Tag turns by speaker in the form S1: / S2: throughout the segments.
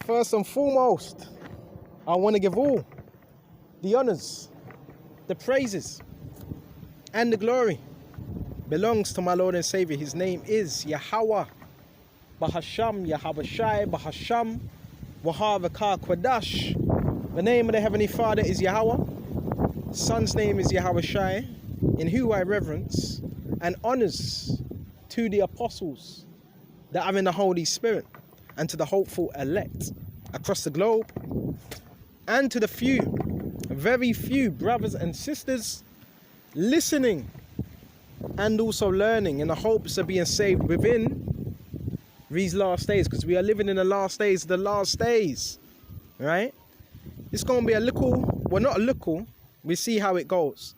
S1: First and foremost, I want to give all the honors, the praises, and the glory belongs to my Lord and Savior. His name is Yahweh, Bahasham, Yahweh Shai, Bahasham, Wahavakar Kwadash. The name of the Heavenly Father is Yahweh. Son's name is Yahweh Shai, in who I reverence and honors to the apostles that are in the Holy Spirit, and to the hopeful elect across the globe, and to the few, very few brothers and sisters listening and also learning in the hopes of being saved within these last days, because we are living in the last days, right? It's going to be a little, well, not a little, we see how it goes.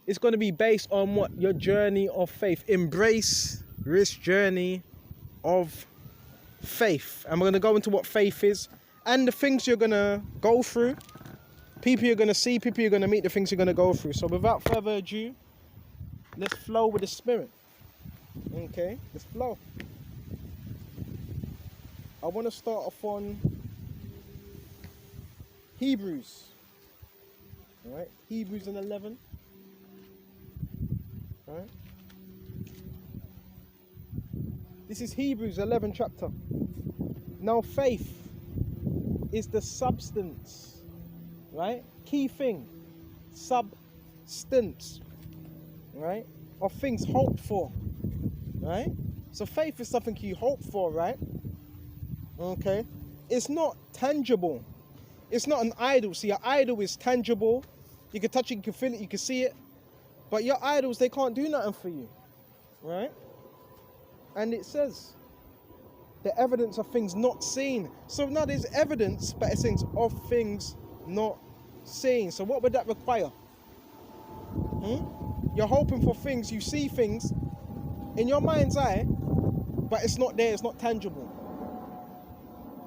S1: It's going to be based on what? Your journey of faith. Embrace this journey of faith. And we're going to go into what faith is and the things you're going to go through, people you're going to see, people you're going to meet, the things you're going to go through. So without further ado, let's flow with the Spirit. Okay, let's flow. I want to start off on Hebrews. All right, Hebrews 11. All right. This is Hebrews 11 chapter. Now faith is the substance, right? Key thing, substance, right? Of things hoped for, right? So faith is something you hope for, right? Okay. It's not tangible. It's not an idol. See, your idol is tangible. You can touch it, you can feel it, you can see it. But your idols, they can't do nothing for you, right? And it says, the evidence of things not seen. So now there's evidence, but it's things of things not seen. So what would that require? You're hoping for things, you see things in your mind's eye, but it's not there, it's not tangible.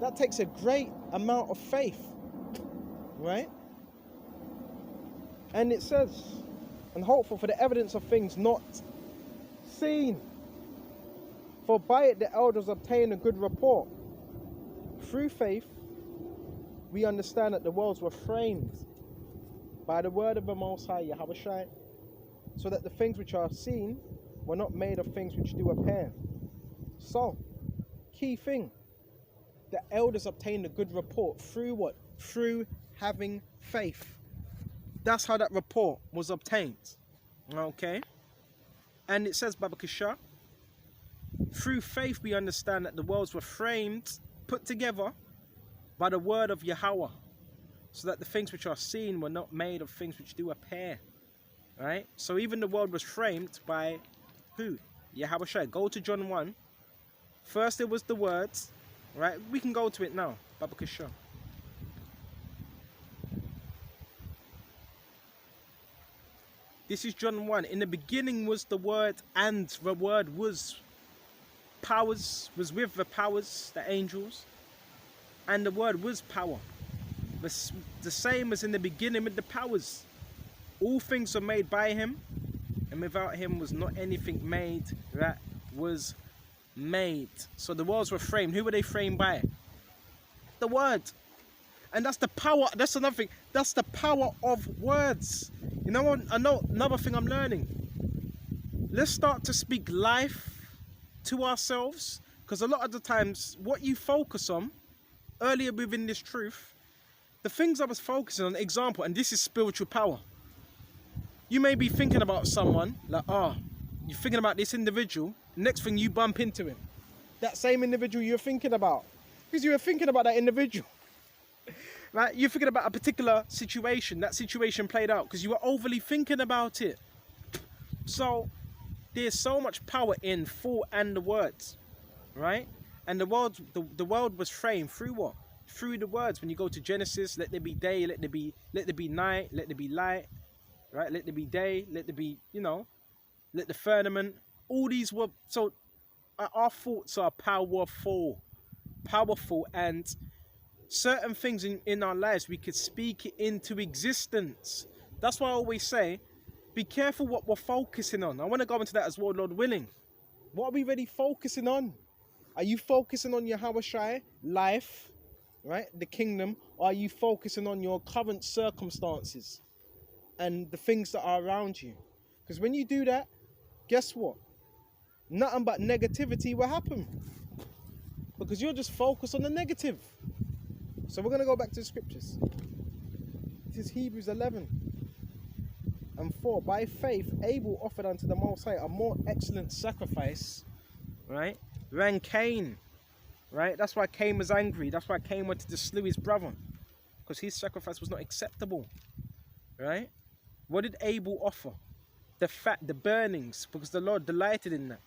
S1: That takes a great amount of faith, right? And it says, and hopeful for the evidence of things not seen. For by it the elders obtained a good report. Through faith, we understand that the worlds were framed by the word of the Most High, Yahweh Shai, so that the things which are seen were not made of things which do appear. So, key thing, the elders obtained a good report through what? Through having faith. That's how that report was obtained. Okay? And it says, Babakasha, through faith we understand that the worlds were framed, put together by the word of Yahweh, so that the things which are seen were not made of things which do appear. Right? So even the world was framed by who? Yahweh Shai. Go to John 1. First it was the words. Right? We can go to it now. Babakasha. This is John 1. In the beginning was the Word, and the Word was powers, was with the powers, the angels, and the Word was power. The same as in the beginning with the powers. All things were made by Him, and without Him was not anything made that was made. So the worlds were framed. Who were they framed by? The Word. And that's the power, that's another thing, that's the power of words. You know what, another thing I'm learning. Let's start to speak life to ourselves, because a lot of the times, what you focus on, earlier within this truth, the things I was focusing on, example, and this is spiritual power. You may be thinking about someone, like, you're thinking about this individual, next thing you bump into him. That same individual you're thinking about, because you were thinking about that individual. Right? You're thinking about a particular situation. That situation played out because you were overly thinking about it. So there's so much power in thought and the words, right? And the world was framed through what? Through the words. When you go to Genesis, let there be day, let there be night, let there be light, right? Let there be day, let there be, let the firmament. All these were, so our thoughts are powerful, and certain things in our lives, we could speak it into existence. That's why I always say, be careful what we're focusing on. I want to go into that as well, Lord willing. What are we really focusing on? Are you focusing on Yahweh Shai, life, right? The kingdom. Or are you focusing on your current circumstances and the things that are around you? Because when you do that, guess what? Nothing but negativity will happen. Because you're just focused on the negative. So we're going to go back to the scriptures. This is Hebrews 11:4. By faith, Abel offered unto the Most High a more excellent sacrifice, right, than Cain, right? That's why Cain was angry. That's why Cain wanted to slew his brother, because his sacrifice was not acceptable, right? What did Abel offer? The fat, the burnings, because the Lord delighted in that,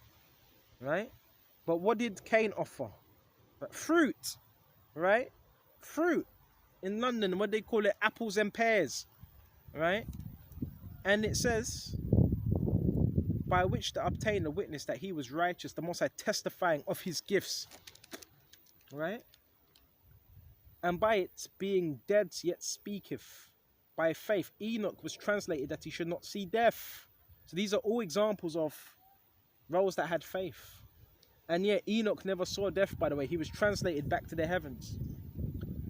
S1: right? But what did Cain offer? Fruit, right? Fruit. In London, what they call it, apples and pears, right? And it says, by which to obtain a witness that he was righteous, the Most High testifying of his gifts, right? And by it being dead yet speaketh. By faith, Enoch was translated that he should not see death. So these are all examples of those that had faith. And yet Enoch never saw death, by the way. He was translated back to the heavens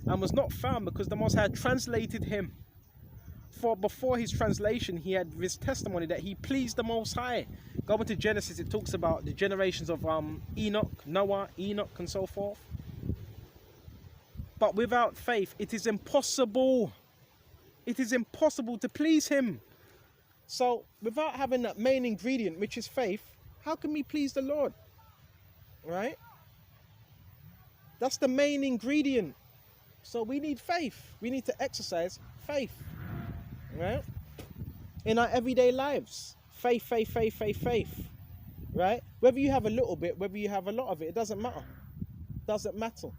S1: and was not found, because the Most High had translated him. For before his translation, he had his testimony that he pleased the Most High. Go into Genesis, it talks about the generations of Enoch, Noah, Enoch, and so forth. But without faith, it is impossible. It is impossible to please him. So without having that main ingredient, which is faith, how can we please the Lord? Right? That's the main ingredient. So we need faith. We need to exercise faith. Right? In our everyday lives. Faith, faith, faith, faith, faith. Right? Whether you have a little bit, whether you have a lot of it, it doesn't matter. Doesn't matter.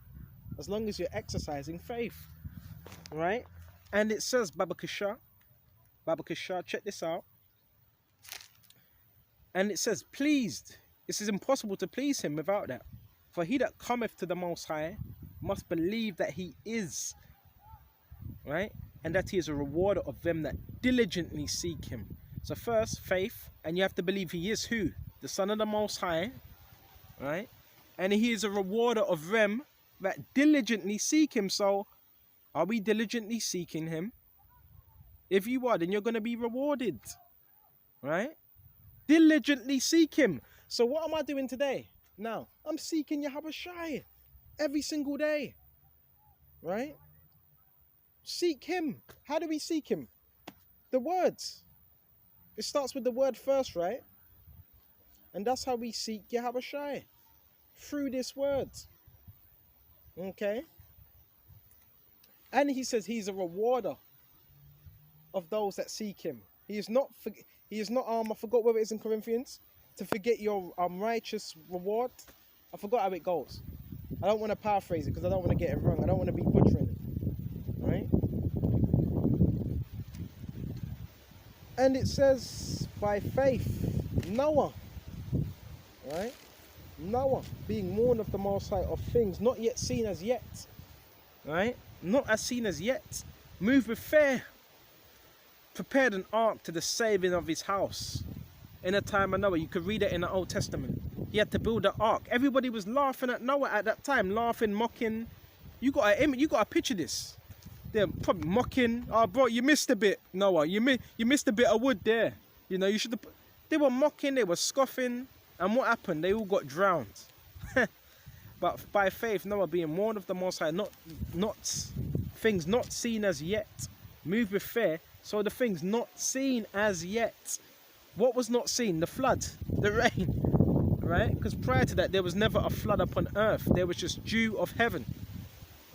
S1: As long as you're exercising faith. Right? And it says, Baba Kishar, check this out. And it says, pleased. This is impossible to please him without that. For he that cometh to the Most High must believe that he is, right? And that he is a rewarder of them that diligently seek him. So first, faith, and you have to believe he is who? The Son of the Most High, right? And he is a rewarder of them that diligently seek him. So, are we diligently seeking him? If you are, then you're going to be rewarded, right? Diligently seek him. So what am I doing today? Now, I'm seeking Yahweh Shai every single day, right? Seek him. How do we seek him? The words. It starts with the word first, right? And that's how we seek Yahweh Shai, through this word. Okay? And he says he's a rewarder of those that seek him. He is not, I forgot where it is in Corinthians, to forget your righteous reward. I forgot how it goes. I don't want to paraphrase it because I don't want to get it wrong. I don't want to be butchering it. Right? And it says, by faith, Noah. Right? Noah, being warned of the Most High of things not yet seen as yet. Right? Not as seen as yet. Moved with fear. Prepared an ark to the saving of his house. In a time of Noah, you could read it in the Old Testament. He had to build an ark. Everybody was laughing at Noah at that time, laughing, mocking. You got to picture this. They're probably mocking. Oh, bro, you missed a bit, Noah. You missed a bit of wood there. You know, you should have. They were mocking. They were scoffing. And what happened? They all got drowned. But by faith, Noah, being warned of the Most High, not things not seen as yet, moved with fear. So the things not seen as yet. What was not seen? The flood, the rain, right? Because prior to that, there was never a flood upon earth. There was just dew of heaven,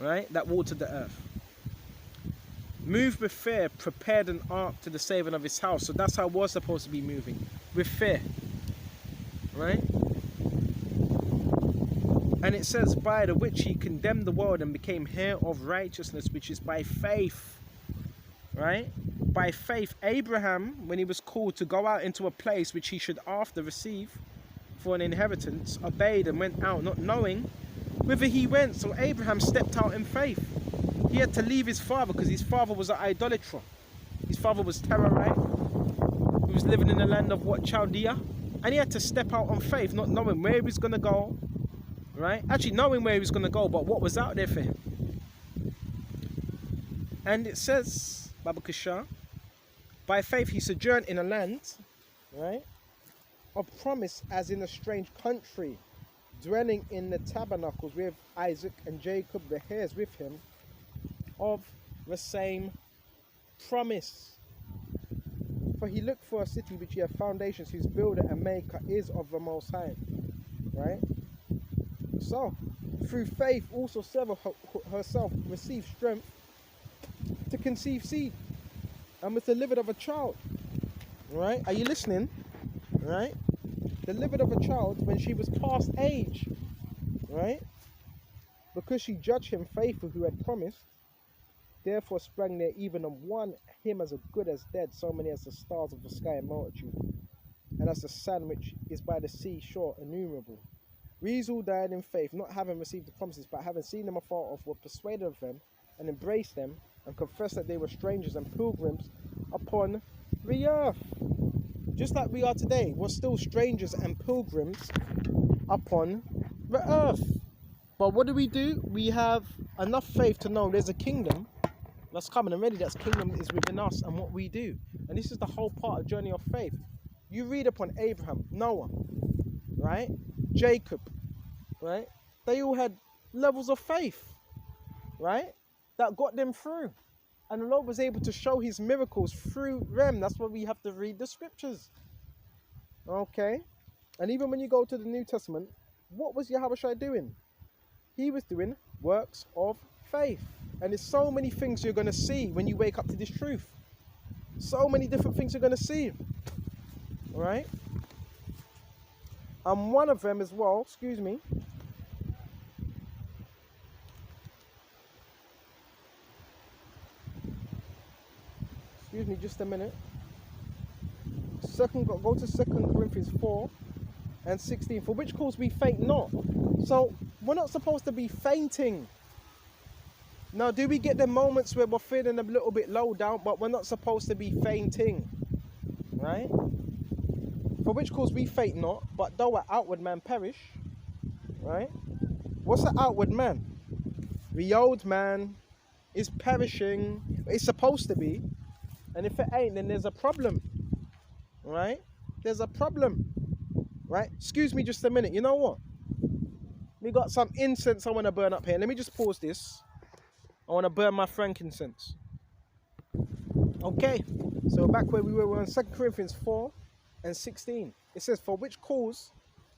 S1: right? That watered the earth. Moved with fear, prepared an ark to the saving of his house. So that's how we're supposed to be moving, with fear, right? And it says, by the which he condemned the world and became heir of righteousness, which is by faith, right? By faith, Abraham, when he was called to go out into a place which he should after receive for an inheritance, obeyed and went out, not knowing whither he went. So Abraham stepped out in faith. He had to leave his father because his father was an idolater. His father was Terah, right? He was living in the land of what, Chaldea? And he had to step out on faith, not knowing where he was going to go, right? Actually knowing where he was going to go, but what was out there for him, And it says, Baba Kasha, by faith he sojourned in a land, right, of promise, as in a strange country, dwelling in the tabernacles with Isaac and Jacob, the heirs with him of the same promise. For he looked for a city which he had foundations, whose builder and maker is of the Most High. Right? So, through faith, also Sarah herself received strength to conceive seed and was delivered of a child. Right? Are you listening? Right? Delivered of a child when she was past age. Right? Because she judged him faithful who had promised. Therefore sprang there even of one him as good as dead, so many as the stars of the sky in multitude, and as the sand which is by the sea shore innumerable. These all died in faith, not having received the promises, but having seen them afar off, were persuaded of them, and embraced them, and confessed that they were strangers and pilgrims upon the earth. Just like we are today, we're still strangers and pilgrims upon the earth. But what do? We have enough faith to know there's a kingdom that's coming, and really that kingdom is within us and what we do. And this is the whole part of journey of faith. You read upon Abraham, Noah, right? Jacob, right? They all had levels of faith, right? That got them through. And the Lord was able to show his miracles through them. That's why we have to read the scriptures. Okay? And even when you go to the New Testament, what was Yahushua doing? He was doing works of faith. And there's so many things you're going to see when you wake up to this truth. So many different things you're going to see. Alright? And one of them as well, excuse me. Excuse me just a minute. Go to 2 Corinthians 4 and 16. For which cause we faint not. So we're not supposed to be fainting. Now, do we get the moments where we're feeling a little bit low down, but we're not supposed to be fainting, right? For which cause we faint not, but though our outward man perish, right? What's the outward man? The old man is perishing. It's supposed to be. And if it ain't, then there's a problem, right? There's a problem, right? Excuse me just a minute. You know what? We got some incense I want to burn up here. Let me just pause this. I want to burn my frankincense. Okay, so back where we were on 2 Corinthians 4 and 16. It says, for which cause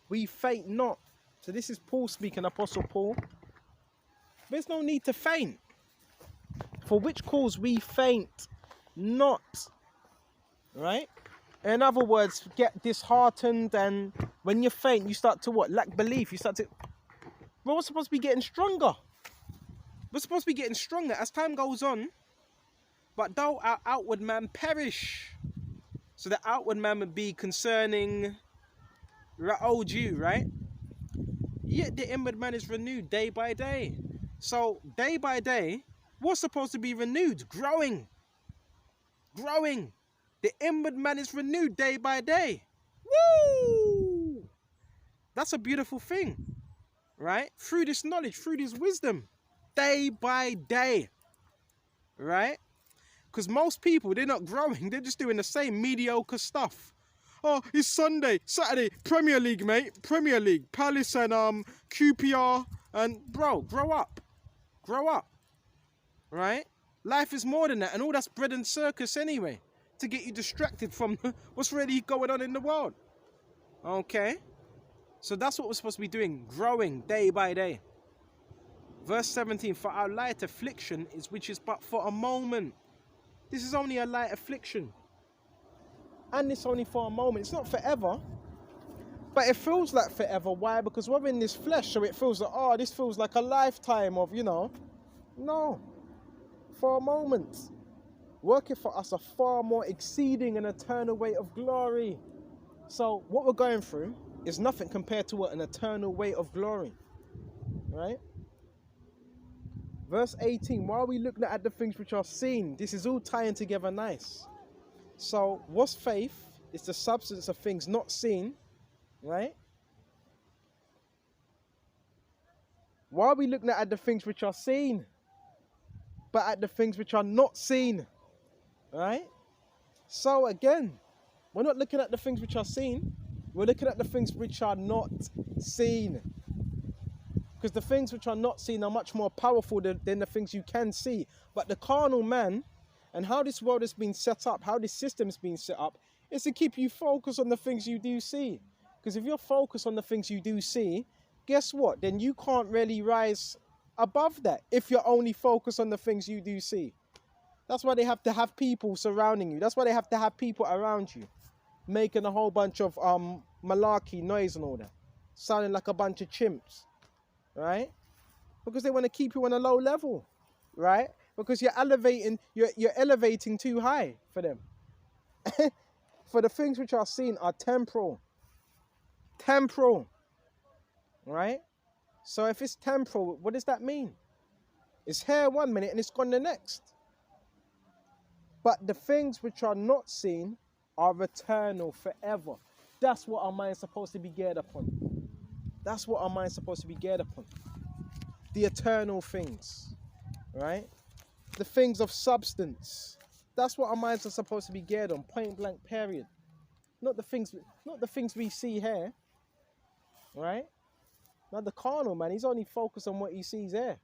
S1: we faint not. So this is Paul speaking, Apostle Paul. There's no need to faint. For which cause we faint not. Right? In other words, get disheartened, and when you faint, you start to what? Lack belief. You start to... We're supposed to be getting stronger. We're supposed to be getting stronger as time goes on. But though our outward man perish. So the outward man would be concerning the old you, right? Yet the inward man is renewed day by day. So day by day, we're supposed to be renewed, growing. Growing. The inward man is renewed day by day. Woo! That's a beautiful thing, right? Through this knowledge, through this wisdom. Day by day, right? Because most people, they're not growing. They're just doing the same mediocre stuff. Oh, it's Sunday, Saturday, Premier League, mate. Premier League, Palace and QPR. And bro, grow up. Grow up, right? Life is more than that. And all that's bread and circus anyway. To get you distracted from what's really going on in the world. Okay? So that's what we're supposed to be doing. Growing day by day. Verse 17, for our light affliction is which is but for a moment. This is only a light affliction. And it's only for a moment. It's not forever. But it feels like forever. Why? Because we're in this flesh, so it feels like, oh, this feels like a lifetime of, you know. No. For a moment. Working for us a far more exceeding and eternal weight of glory. So what we're going through is nothing compared to what an eternal weight of glory. Right? Verse 18, while we look at the things which are seen, this is all tying together nice. So, what's faith? It's the substance of things not seen, right? While we look at the things which are seen, but at the things which are not seen. Right? So again, we're not looking at the things which are seen. We're looking at the things which are not seen. Because the things which are not seen are much more powerful than the things you can see. But the carnal man, and how this world has been set up, how this system has been set up, is to keep you focused on the things you do see. Because if you're focused on the things you do see, guess what? Then you can't really rise above that if you're only focused on the things you do see. That's why they have to have people surrounding you. That's why they have to have people around you, making a whole bunch of malarkey noise and all that, sounding like a bunch of chimps, right? Because they want to keep you on a low level, right? Because you're elevating too high for them. For the things which are seen are temporal, right? So if it's temporal, what does that mean? It's here 1 minute and it's gone the next. But the things which are not seen are eternal forever. That's what our mind's supposed to be geared upon. That's what our mind's supposed to be geared upon. The eternal things, right? The things of substance. That's what our minds are supposed to be geared on, point blank, period. Not the things we see here, right? Now the carnal man, he's only focused on what he sees here.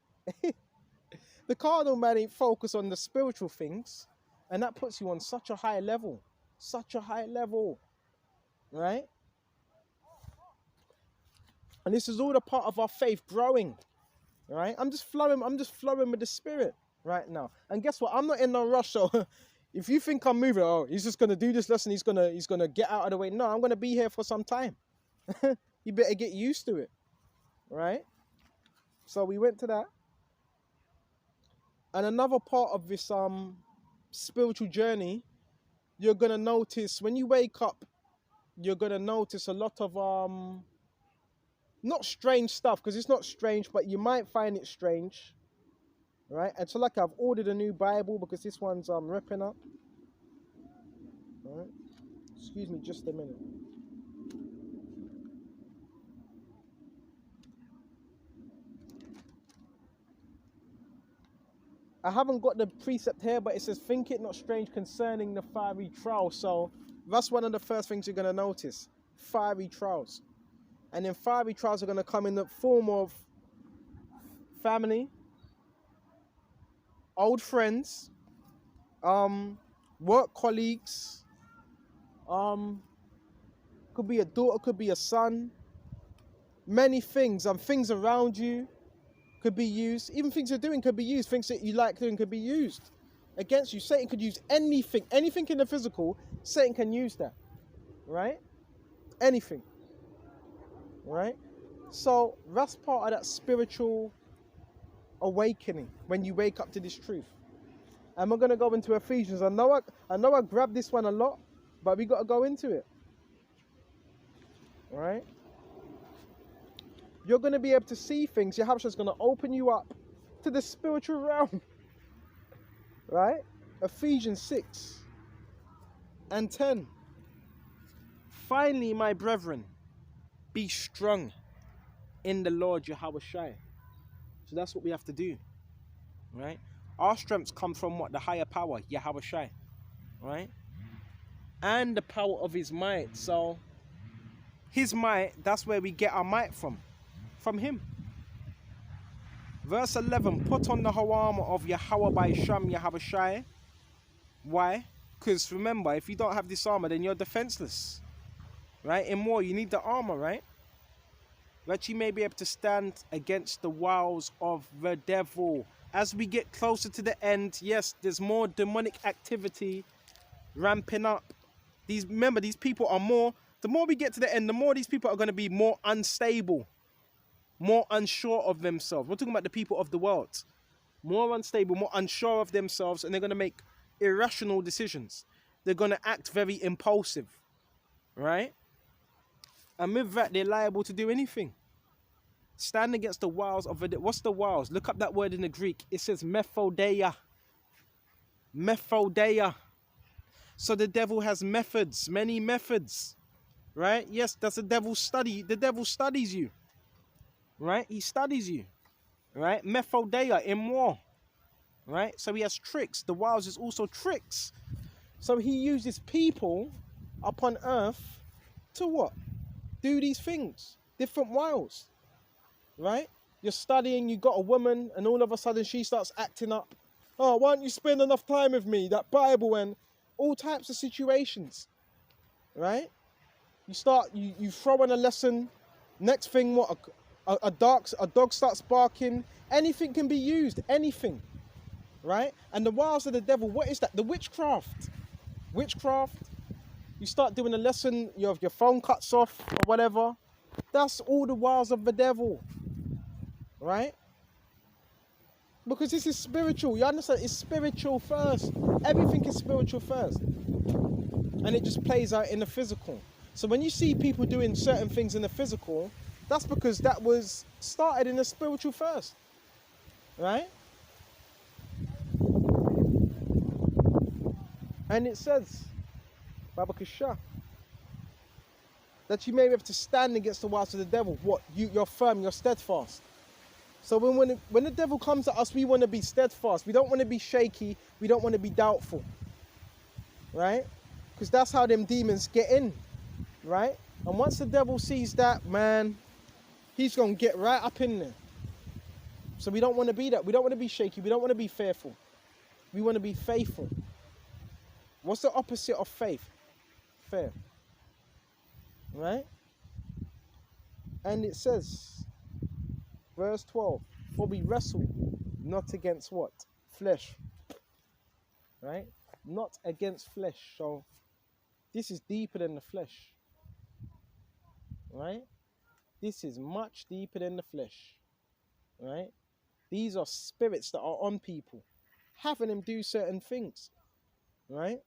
S1: The carnal man ain't focused on the spiritual things, and that puts you on such a high level, right? And this is all a part of our faith growing, right? I'm just flowing with the Spirit right now. And guess what? I'm not in no rush. So if you think I'm moving, oh, he's just gonna do this lesson, he's gonna get out of the way. No, I'm gonna be here for some time. You better get used to it, right? So we went to that. And another part of this spiritual journey, you're gonna notice when you wake up, you're gonna notice a lot of not strange stuff, because it's not strange, but you might find it strange, right? And so like I've ordered a new Bible because this one's ripping up. All right, excuse me just a minute. I haven't got the precept here, but it says, think it not strange concerning the fiery trial. So that's one of the first things you're going to notice, fiery trials. And then fiery trials are going to come in the form of family, old friends, work colleagues, could be a daughter, could be a son, many things, things around you could be used. Even things you're doing could be used. Things that you like doing could be used against you. Satan could use anything in the physical. Satan can use that, right? Anything, right? So that's part of that spiritual awakening when you wake up to this truth. And we're gonna go into Ephesians. I know I grabbed this one a lot, but we got to go into it, all right? You're going to be able to see things. Yahushua is going to open you up to the spiritual realm. Right? Ephesians 6 and 10. Finally, my brethren, be strong in the Lord Yahushua. So that's what we have to do. Right? Our strengths come from what? The higher power, Yahushua. Right? And the power of his might. So his might, that's where we get our might from him. Verse 11, put on the whole armor of Yahweh by Sham Yahushua. Why? Because remember, if you don't have this armor, then you're defenseless. Right? In war, you need the armor, right? That you may be able to stand against the wiles of the devil. As we get closer to the end, yes, there's more demonic activity ramping up. Remember, these people are the more we get to the end, the more these people are going to be more unstable, more unsure of themselves. We're talking about the people of the world. More unstable, more unsure of themselves, and they're going to make irrational decisions. They're going to act very impulsive, right? And with that, they're liable to do anything. Stand against the wiles of the... What's the wiles? Look up that word in the Greek. It says methodeia. Methodeia. So the devil has methods, many methods, right? Yes, that's the devil's study. The devil studies you. Right? He studies you. Right? Methodeia in war. right? So he has tricks. The wiles is also tricks. So he uses people upon earth to what? Do these things. Different wiles, right? You're studying, you got a woman, and all of a sudden she starts acting up. Oh, why don't you spend enough time with me? That Bible and all types of situations, right? You throw in a lesson. Next thing, what? A dog starts barking. Anything can be used. Anything, right? And the wiles of the devil. What is that? The witchcraft. Witchcraft. You start doing a lesson. Your phone cuts off or whatever. That's all the wiles of the devil, right? Because this is spiritual. You understand? It's spiritual first. Everything is spiritual first, and it just plays out in the physical. So when you see people doing certain things in the physical, that's because that was started in the spiritual first, right? And it says, Babakasha, that you may be able to stand against the wiles of the devil. What? You're firm, you're steadfast. So when the devil comes at us, we want to be steadfast. We don't want to be shaky. We don't want to be doubtful, right? Because that's how them demons get in, right? And once the devil sees that, man, he's going to get right up in there. So we don't want to be that. We don't want to be shaky. We don't want to be fearful. We want to be faithful. What's the opposite of faith? Fear. Right? And it says, verse 12, for we wrestle not against what? Flesh. Right? Not against flesh. So this is deeper than the flesh. Right? This is much deeper than the flesh. Right? These are spirits that are on people, having them do certain things. Right?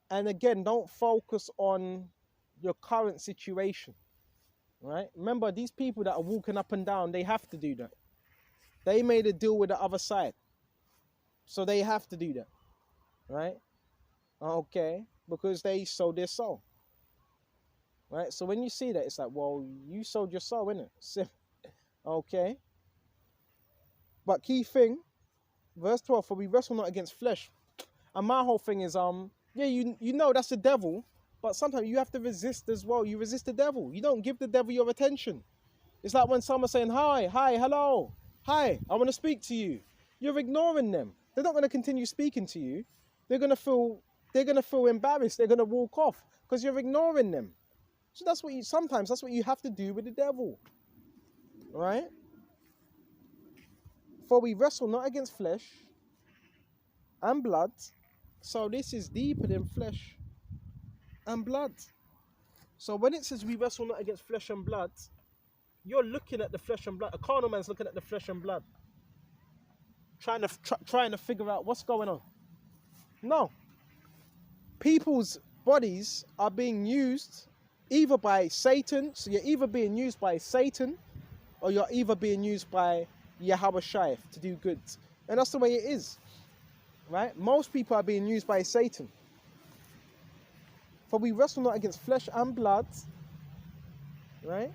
S1: And again, don't focus on your current situation. Right? Remember, these people that are walking up and down, they have to do that. They made a deal with the other side. So they have to do that. Right? Okay. Because they sold their soul. Right? So when you see that, it's like, well, you sold your soul, innit? Okay. But key thing, verse 12, for we wrestle not against flesh. And my whole thing is, yeah, you know that's the devil, but sometimes you have to resist as well. You resist the devil. You don't give the devil your attention. It's like when someone's saying, hi, hello, hi, I want to speak to you. You're ignoring them. They're not going to continue speaking to you. They're going to feel embarrassed. They're going to walk off because you're ignoring them. So sometimes that's what you have to do with the devil. Right? For we wrestle not against flesh and blood. So this is deeper than flesh and blood. So when it says we wrestle not against flesh and blood, you're looking at the flesh and blood. A carnal man's looking at the flesh and blood, trying to figure out what's going on. No. People's bodies are being used either by Satan. So you're either being used by Satan, or you're either being used by Yahweh Shai to do good. And that's the way it is. Right? Most people are being used by Satan. For we wrestle not against flesh and blood, right?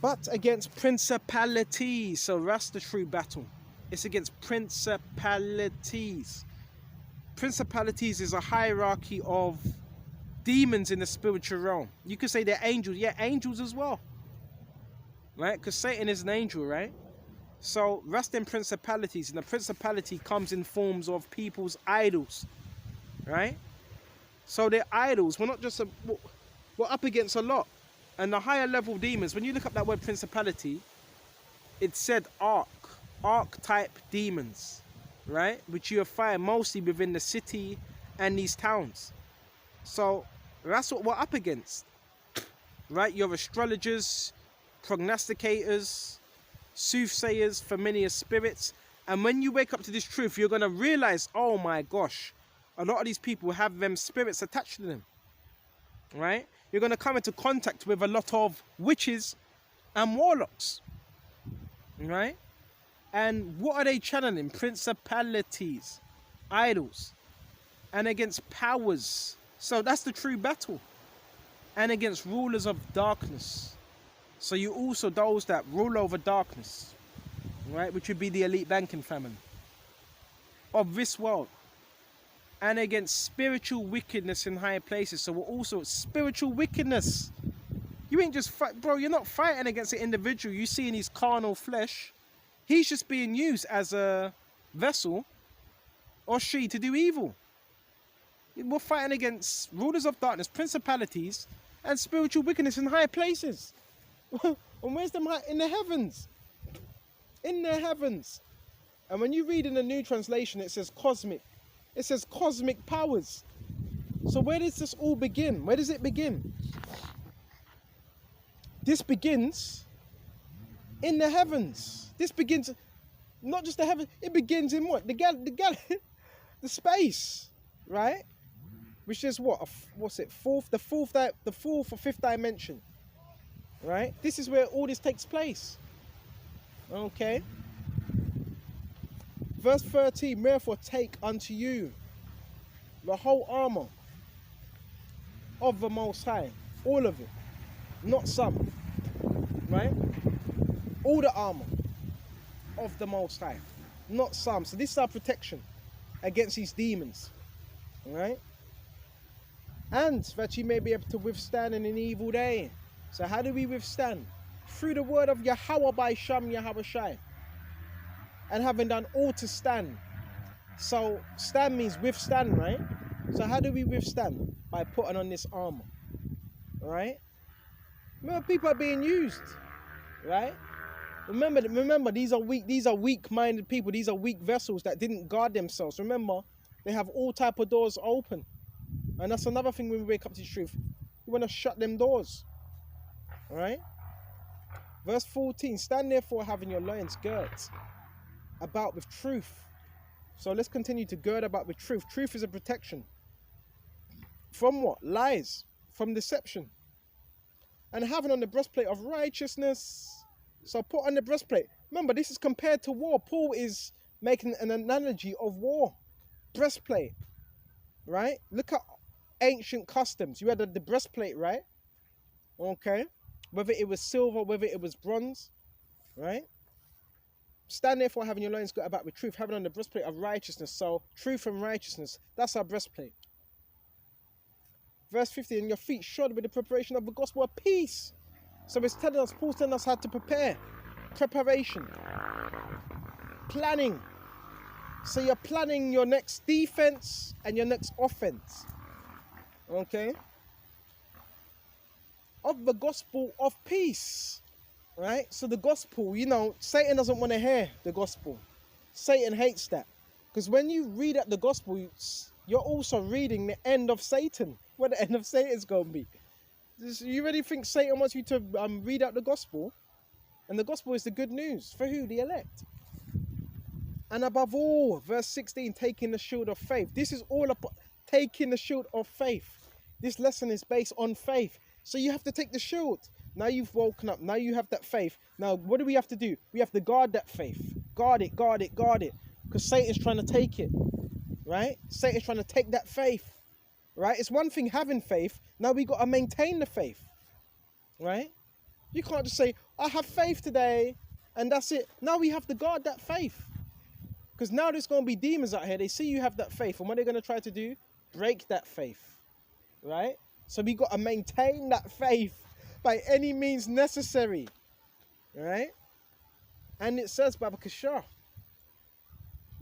S1: But against principalities. So that's the true battle. It's against principalities. Principalities is a hierarchy of demons in the spiritual realm. You could say they're angels. Yeah, angels as well. Right? Because Satan is an angel, right? So that's them principalities. And the principality comes in forms of people's idols. Right? So they're idols. We're not just we're up against a lot. And the higher level demons, when you look up that word principality, it said archetype demons, right? Which you find mostly within the city and these towns. So that's what we're up against, right? Your astrologers, prognosticators, soothsayers, familiar spirits. And when you wake up to this truth, you're going to realize, oh my gosh, a lot of these people have them spirits attached to them, right? You're going to come into contact with a lot of witches and warlocks, right? And what are they channeling? Principalities, idols, and against powers. So that's the true battle. And against rulers of darkness. So you also those that rule over darkness. right, which would be the elite banking family of this world, and against spiritual wickedness in higher places. So we're also spiritual wickedness. You ain't just fight, bro. You're not fighting against an individual you see in his carnal flesh. He's just being used as a vessel or she to do evil. We're fighting against rulers of darkness, principalities, and spiritual wickedness in higher places. And where's them in the heavens? In the heavens. And when you read in the New Translation, it says cosmic. It says cosmic powers. So where does this all begin? Where does it begin? This begins in the heavens. This begins, not just the heavens, it begins in what? The space, right? Which is what? What's it? The fourth or fifth dimension, right? This is where all this takes place. Okay. Verse 13, therefore take unto you the whole armor of the Most High, all of it, not some, right? All the armor of the Most High, not some. So this is our protection against these demons, right? And that you may be able to withstand in an evil day. So how do we withstand? Through the word of Yahweh by Sham Yahweh Shai. And having done all to stand. So stand means withstand, right? So how do we withstand? By putting on this armor, right? Remember, people are being used, right? Remember, these are weak-minded people. These are weak vessels that didn't guard themselves. Remember, they have all type of doors open. And that's another thing when we wake up to the truth. We want to shut them doors, all right? Verse 14, stand therefore having your loins girt about with truth. So let's continue to gird about with truth. Truth is a protection. From what? Lies. From deception. And having on the breastplate of righteousness. So put on the breastplate. Remember, this is compared to war. Paul is making an analogy of war. Breastplate. Right? Look at ancient customs. You had the breastplate, right? Okay. Whether it was silver, whether it was bronze. Right? Stand therefore having your loins girt about with truth, having on the breastplate of righteousness. So truth and righteousness, that's our breastplate. Verse 50, and your feet shod with the preparation of the gospel of peace. So it's telling us, Paul's telling us how to prepare. Preparation. Planning. So you're planning your next defense and your next offense. Okay? Of the gospel of peace. Right? So the gospel, you know, Satan doesn't want to hear the gospel. Satan hates that. Because when you read at the gospel, you're also reading the end of Satan. What the end of Satan's going to be. You really think Satan wants you to read out the gospel? And the gospel is the good news. For who? The elect. And above all, verse 16, taking the shield of faith. This is all about taking the shield of faith. This lesson is based on faith. So you have to take the shield. Now you've woken up. Now you have that faith. Now what do we have to do? We have to guard that faith. Guard it, guard it, guard it. Because Satan's trying to take it. Right? Satan's trying to take that faith. Right? It's one thing having faith. Now we got to maintain the faith. Right? You can't just say, I have faith today. And that's it. Now we have to guard that faith. Because now there's going to be demons out here. They see you have that faith. And what they're going to try to do? Break that faith. Right? So we got to maintain that faith by any means necessary. Right? And it says, Baba Kashah.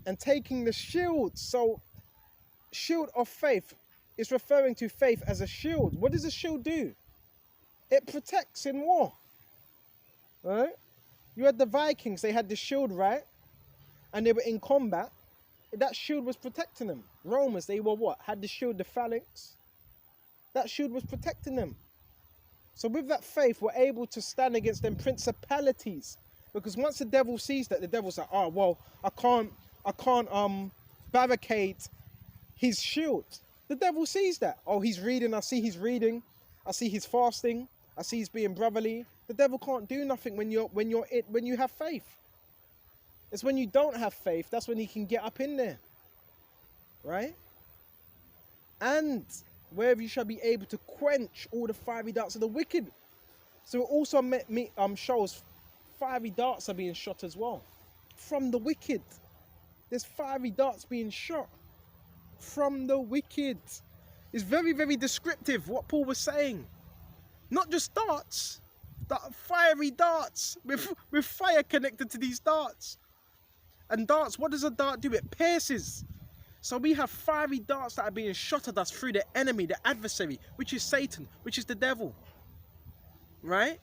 S1: And taking the shield. So, shield of faith is referring to faith as a shield. What does a shield do? It protects in war. Right? You had the Vikings. They had the shield, right? And they were in combat. That shield was protecting them. Romans, they were what? Had the shield, the phalanx. That shield was protecting them. So with that faith, we're able to stand against them principalities. Because once the devil sees that, the devil's like, oh, well, I can't barricade his shield. The devil sees that. Oh, he's reading. I see he's reading. I see he's fasting. I see he's being brotherly. The devil can't do nothing when you have faith. It's when you don't have faith, that's when he can get up in there. Right? And wherever you shall be able to quench all the fiery darts of the wicked. So it also shows fiery darts are being shot as well. from the wicked. There's fiery darts being shot from the wicked. It's very, very descriptive what Paul was saying. Not just darts, fiery darts with fire connected to these darts. And darts, what does a dart do? It pierces. So we have fiery darts that are being shot at us through the enemy, the adversary, which is Satan, which is the devil. Right?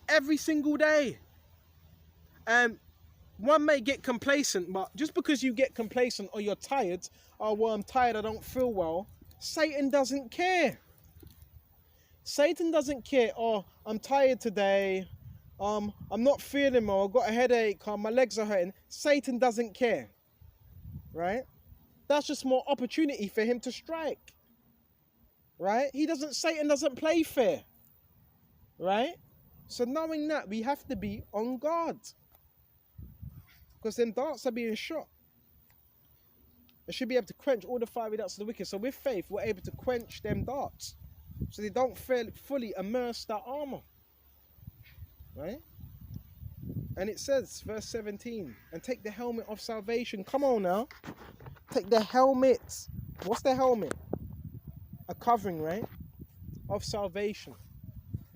S1: Every single day. One may get complacent, but just because you get complacent or you're tired, oh, well, I'm tired, I don't feel well, Satan doesn't care. Satan doesn't care, oh, I'm tired today, I'm not feeling well, I've got a headache, my legs are hurting. Satan doesn't care, right? That's just more opportunity for him to strike, right? Satan doesn't play fair, right? So knowing that, we have to be on guard. Because them darts are being shot. They should be able to quench all the fiery darts of the wicked. So with faith, we're able to quench them darts. So they don't fully immerse that armor. Right? And it says, verse 17, and take the helmet of salvation. Come on now. Take the helmet. What's the helmet? A covering, right? Of salvation.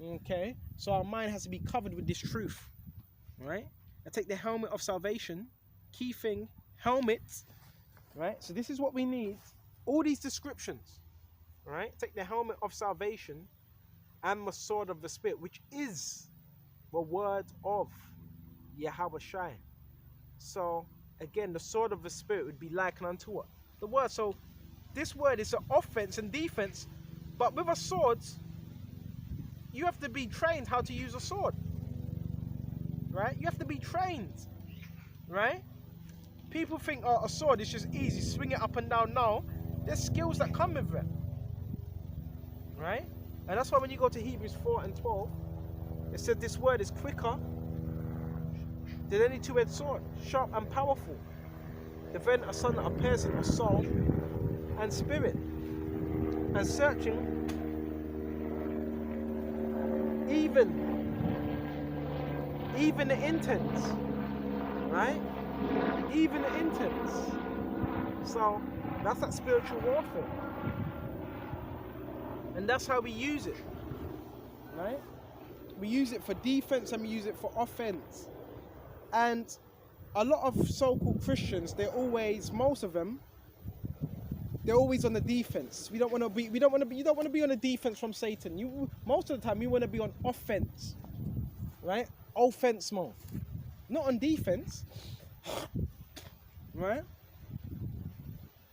S1: Okay? So our mind has to be covered with this truth. Right? And take the helmet of salvation, key thing, helmet, right? So this is what we need, all these descriptions, right? Take the helmet of salvation and the sword of the Spirit, which is the word of Yahweh Shai. So again, the sword of the Spirit would be likened unto what? The word. So this word is an offense and defense, but with a sword, you have to be trained how to use a sword. Right? You have to be trained, right? People think, oh, a sword is just easy, swing it up and down. No, there's skills that come with it, right? And that's why when you go to Hebrews 4 and 12, it said this word is quicker than any two-edged sword, sharp and powerful, dividing asunder a piercing of soul and spirit, and searching even the intents, right? Even the intents. So that's that spiritual warfare. And that's how we use it, right? We use it for defense and we use it for offense. And a lot of so-called Christians, most of them, they're always on the defense. You don't want to be on the defense from Satan. Most of the time, you want to be on offense, right? Offense mode, not on defense, right?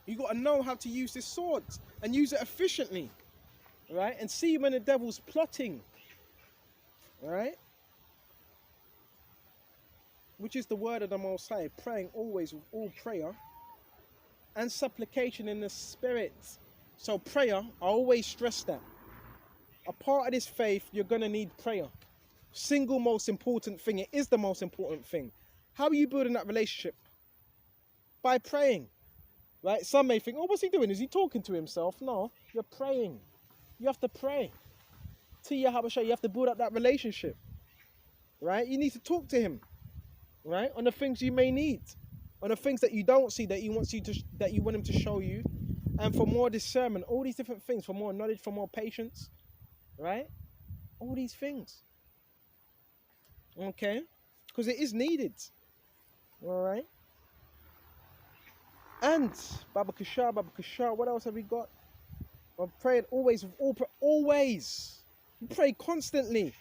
S1: You got to know how to use this sword and use it efficiently, right? And see when the devil's plotting, right? Which is the word of the Most High, praying always with all prayer and supplication in the Spirit. So prayer, I always stress that. A part of this faith, you're going to need prayer. Single most important thing. It is the most important thing. How are you building that relationship? By praying, right? Some may think, oh, what's he doing? Is he talking to himself? No, you're praying. You have to pray to Yahweh. You have to build up that relationship, right? You need to talk to him, right? On the things you may need, on the things that you don't see, that you want him to show you, and for more discernment, all these different things, for more knowledge, for more patience, right? All these things. Okay, because it is needed. All right. And Baba Kashar, what else have we got? I'm praying always with always. You pray constantly,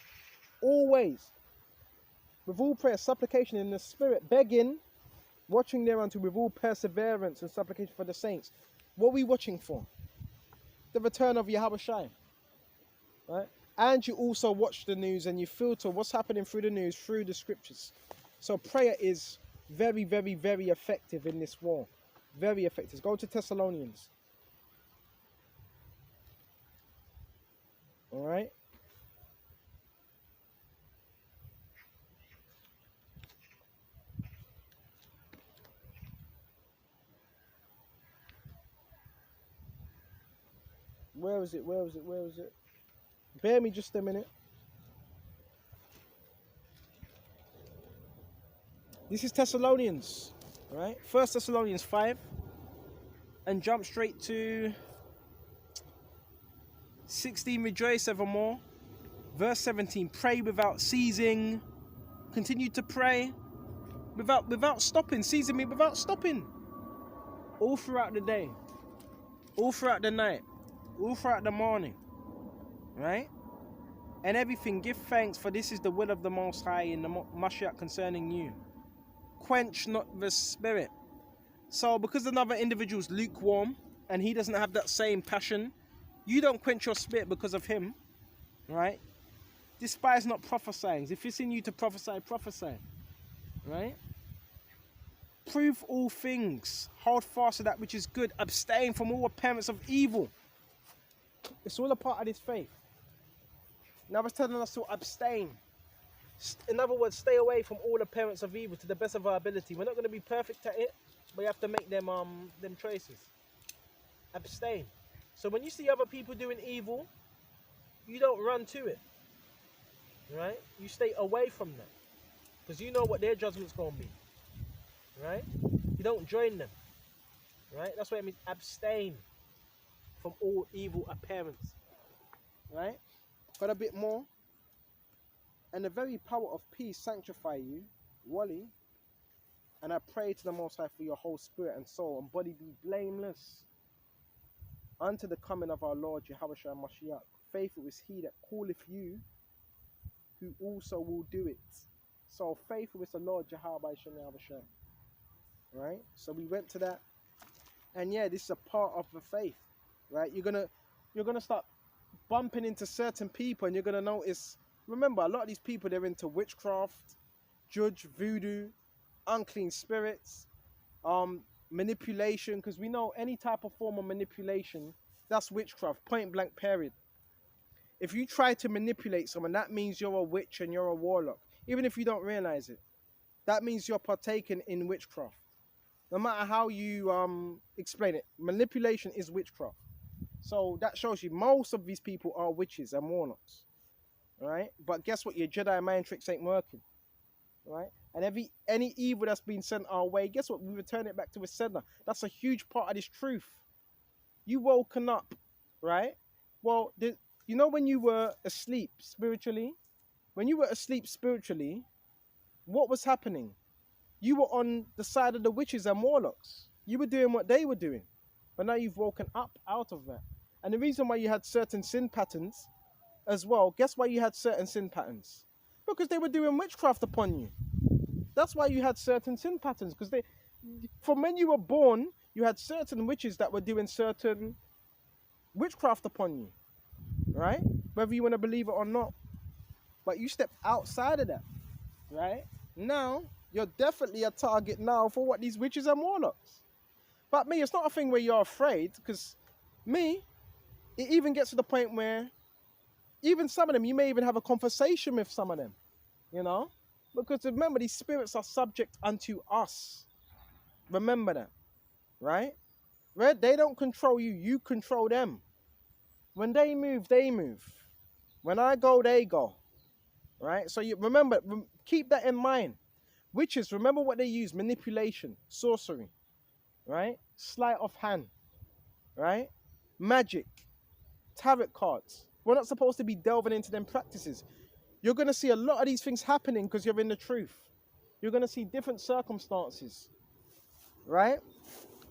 S1: always. With all prayer, supplication in the Spirit, begging, watching thereunto with all perseverance and supplication for the saints. What are we watching for? The return of Yahweh Shai. Right? And you also watch the news and you filter what's happening through the news, through the scriptures. So prayer is very, very, very effective in this war. Very effective. Go to Thessalonians. All right. Where is it? Bear me just a minute. This is Thessalonians, right? 1 Thessalonians 5, and jump straight to 16, rejoice evermore. Verse 17, pray without ceasing. Continue to pray without stopping. Season me without stopping. All throughout the day, all throughout the night, all throughout the morning, right? And everything, give thanks, for this is the will of the Most High in the Mashiach concerning you. Quench not the spirit. So because another individual is lukewarm and he doesn't have that same passion, you don't quench your spirit because of him, right? Despise not prophesying. If it's in you to prophesy, prophesy, right? Prove all things. Hold fast to that which is good. Abstain from all appearance of evil. It's all a part of this faith. Now it's telling us to abstain. In other words, stay away from all appearance of evil to the best of our ability. We're not going to be perfect at it, but you have to make them choices. Abstain. So when you see other people doing evil, you don't run to it, right? You stay away from them, because you know what their judgment's going to be, right? You don't join them, right? That's what it means, abstain from all evil appearance, right? Got a bit more. And the very power of peace sanctify you, Wally. And I pray to the Most High for your whole spirit and soul and body be blameless unto the coming of our Lord Yahushua Mashiach. Faithful is he that calleth you, who also will do it. So faithful is the Lord Yahushua. Right? So we went to that. And yeah, this is a part of the faith. Right? You're gonna start bumping into certain people and you're gonna notice. Remember, a lot of these people, they're into witchcraft, judge, voodoo, unclean spirits, manipulation, because we know any type of form of manipulation, that's witchcraft, point blank period. If you try to manipulate someone, that means you're a witch and you're a warlock, even if you don't realize it. That means you're partaking in witchcraft. No matter how you explain it, manipulation is witchcraft. So that shows you most of these people are witches and warlocks. Right? But guess what? Your Jedi mind tricks ain't working. Right? And any evil that's been sent our way, guess what? We return it back to its sender. That's a huge part of this truth. You woken up, right? Well, you know when you were asleep spiritually? When you were asleep spiritually, what was happening? You were on the side of the witches and warlocks. You were doing what they were doing. But now you've woken up out of that. And the reason why you had certain sin patterns as well, guess why you had certain sin patterns? Because they were doing witchcraft upon you. That's why you had certain sin patterns, because from when you were born, you had certain witches that were doing certain witchcraft upon you, right? Whether you want to believe it or not. But you stepped outside of that, right? Now, you're definitely a target now for what these witches and warlocks. But me, it's not a thing where you're afraid, because me, it even gets to the point where even some of them, you may even have a conversation with some of them, you know? Because remember, these spirits are subject unto us. Remember that, right? They don't control you, you control them. When they move, they move. When I go, they go, right? So you remember, keep that in mind. Witches, remember what they use: manipulation, sorcery, right? Sleight of hand, right? Magic, tarot cards. We're not supposed to be delving into them practices. You're going to see a lot of these things happening because you're in the truth. You're going to see different circumstances, right?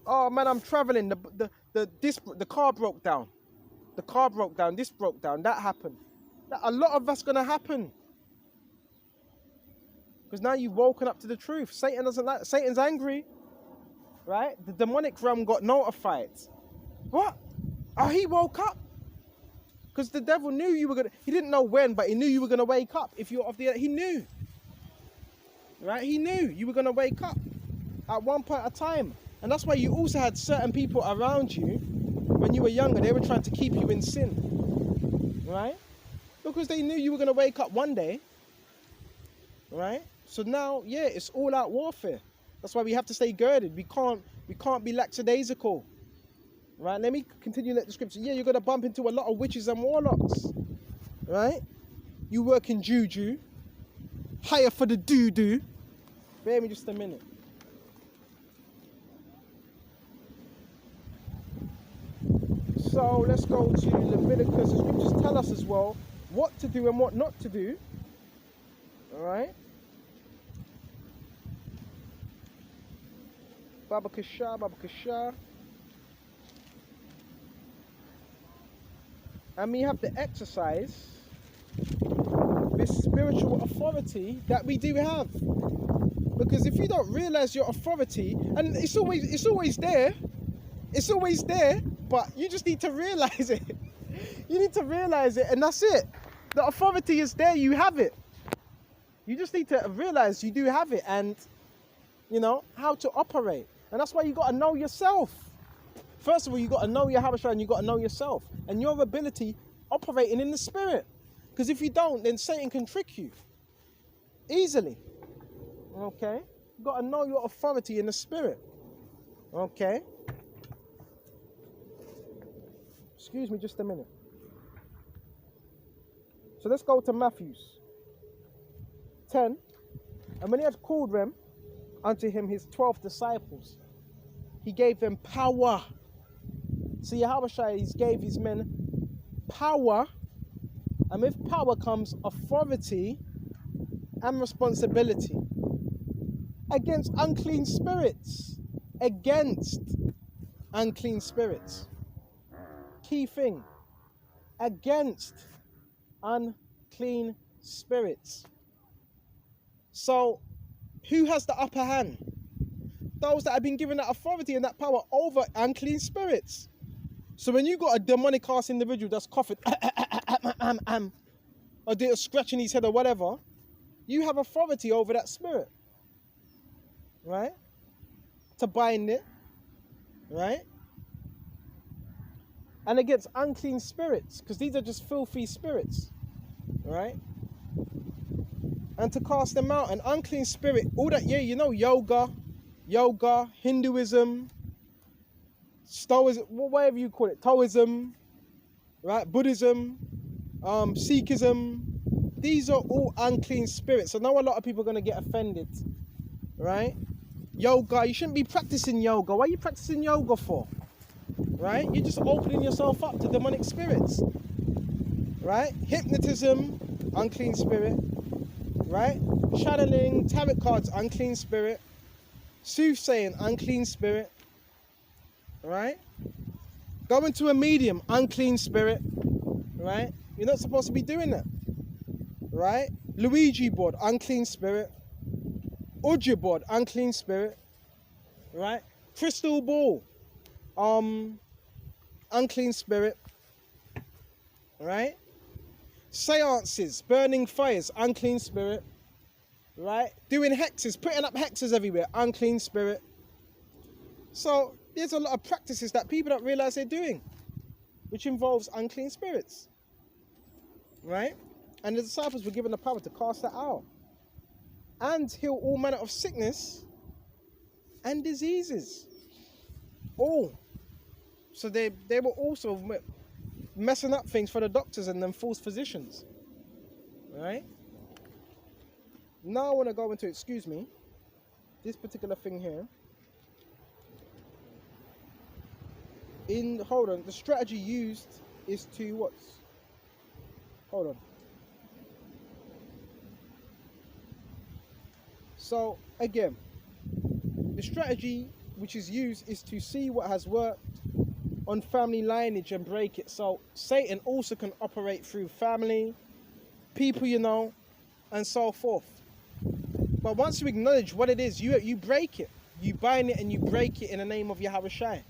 S1: Oh man, I'm traveling. The car broke down. The car broke down. This broke down. That happened. A lot of that's going to happen because now you've woken up to the truth. Satan doesn't like. Satan's angry, right? The demonic realm got notified. What? Oh, he woke up. Because the devil knew you were going to, he didn't know when, but he knew you were going to wake up. If you're off the, he knew. Right? He knew you were going to wake up at one point of time. And that's why you also had certain people around you when you were younger. They were trying to keep you in sin. Right? Because they knew you were going to wake up one day. Right? So now, yeah, it's all out warfare. That's why we have to stay girded. We can't be lackadaisical. Right, let me continue that description. Yeah, you're going to bump into a lot of witches and warlocks. Right? You work in juju. Hire for the doo-doo. Bear me just a minute. So let's go to Leviticus. The scriptures tell us as well what to do and what not to do. Alright? Babakasha. And we have to exercise this spiritual authority that we do have. Because if you don't realize your authority, and it's always there, but you just need to realize it. You need to realize it, and that's it. The authority is there, you have it. You just need to realize you do have it, and you know how to operate. And that's why you got to know yourself. First of all, you got to know your Habasha, and you got to know yourself and your ability operating in the spirit. Because if you don't, then Satan can trick you easily. Okay? You got to know your authority in the spirit. Okay? Excuse me just a minute. So let's go to Matthew 10. And when he had called them unto him his 12 disciples, he gave them power. See, Yahweh he gave his men power, and with power comes authority and responsibility against unclean spirits. Against unclean spirits. Key thing. Against unclean spirits. So, who has the upper hand? Those that have been given that authority and that power over unclean spirits. So when you got a demonic cast individual that's coughing, or they're scratching his head or whatever, you have authority over that spirit. Right? To bind it. Right? And against unclean spirits, because these are just filthy spirits. Right? And to cast them out. An unclean spirit, all that, yeah, you know, yoga, Hinduism, Stoicism, whatever you call it, Taoism, right, Buddhism, Sikhism, these are all unclean spirits. So now a lot of people are going to get offended, right? Yoga, you shouldn't be practicing yoga. What are you practicing yoga for? Right? You're just opening yourself up to demonic spirits, right? Hypnotism, unclean spirit, right? Channeling, tarot cards, unclean spirit. Soothsaying, unclean spirit. Right? Going to a medium, unclean spirit. Right? You're not supposed to be doing that. Right? Luigi board, unclean spirit. Ouija board, unclean spirit. Right? Crystal ball, unclean spirit. Right? Seances, burning fires, unclean spirit. Right? Doing hexes, putting up hexes everywhere, unclean spirit. So there's a lot of practices that people don't realize they're doing, which involves unclean spirits. Right? And the disciples were given the power to cast that out and heal all manner of sickness and diseases. All. So they were also messing up things for the doctors and them false physicians. Right? Now I want to go into, excuse me, this particular thing here. Hold on, the strategy used is to what? Hold on. So again, the strategy which is used is to see what has worked on family lineage and break it. So Satan also can operate through family, people you know, and so forth. But once you acknowledge what it is, you break it. You bind it and you break it in the name of Yahweh Shai.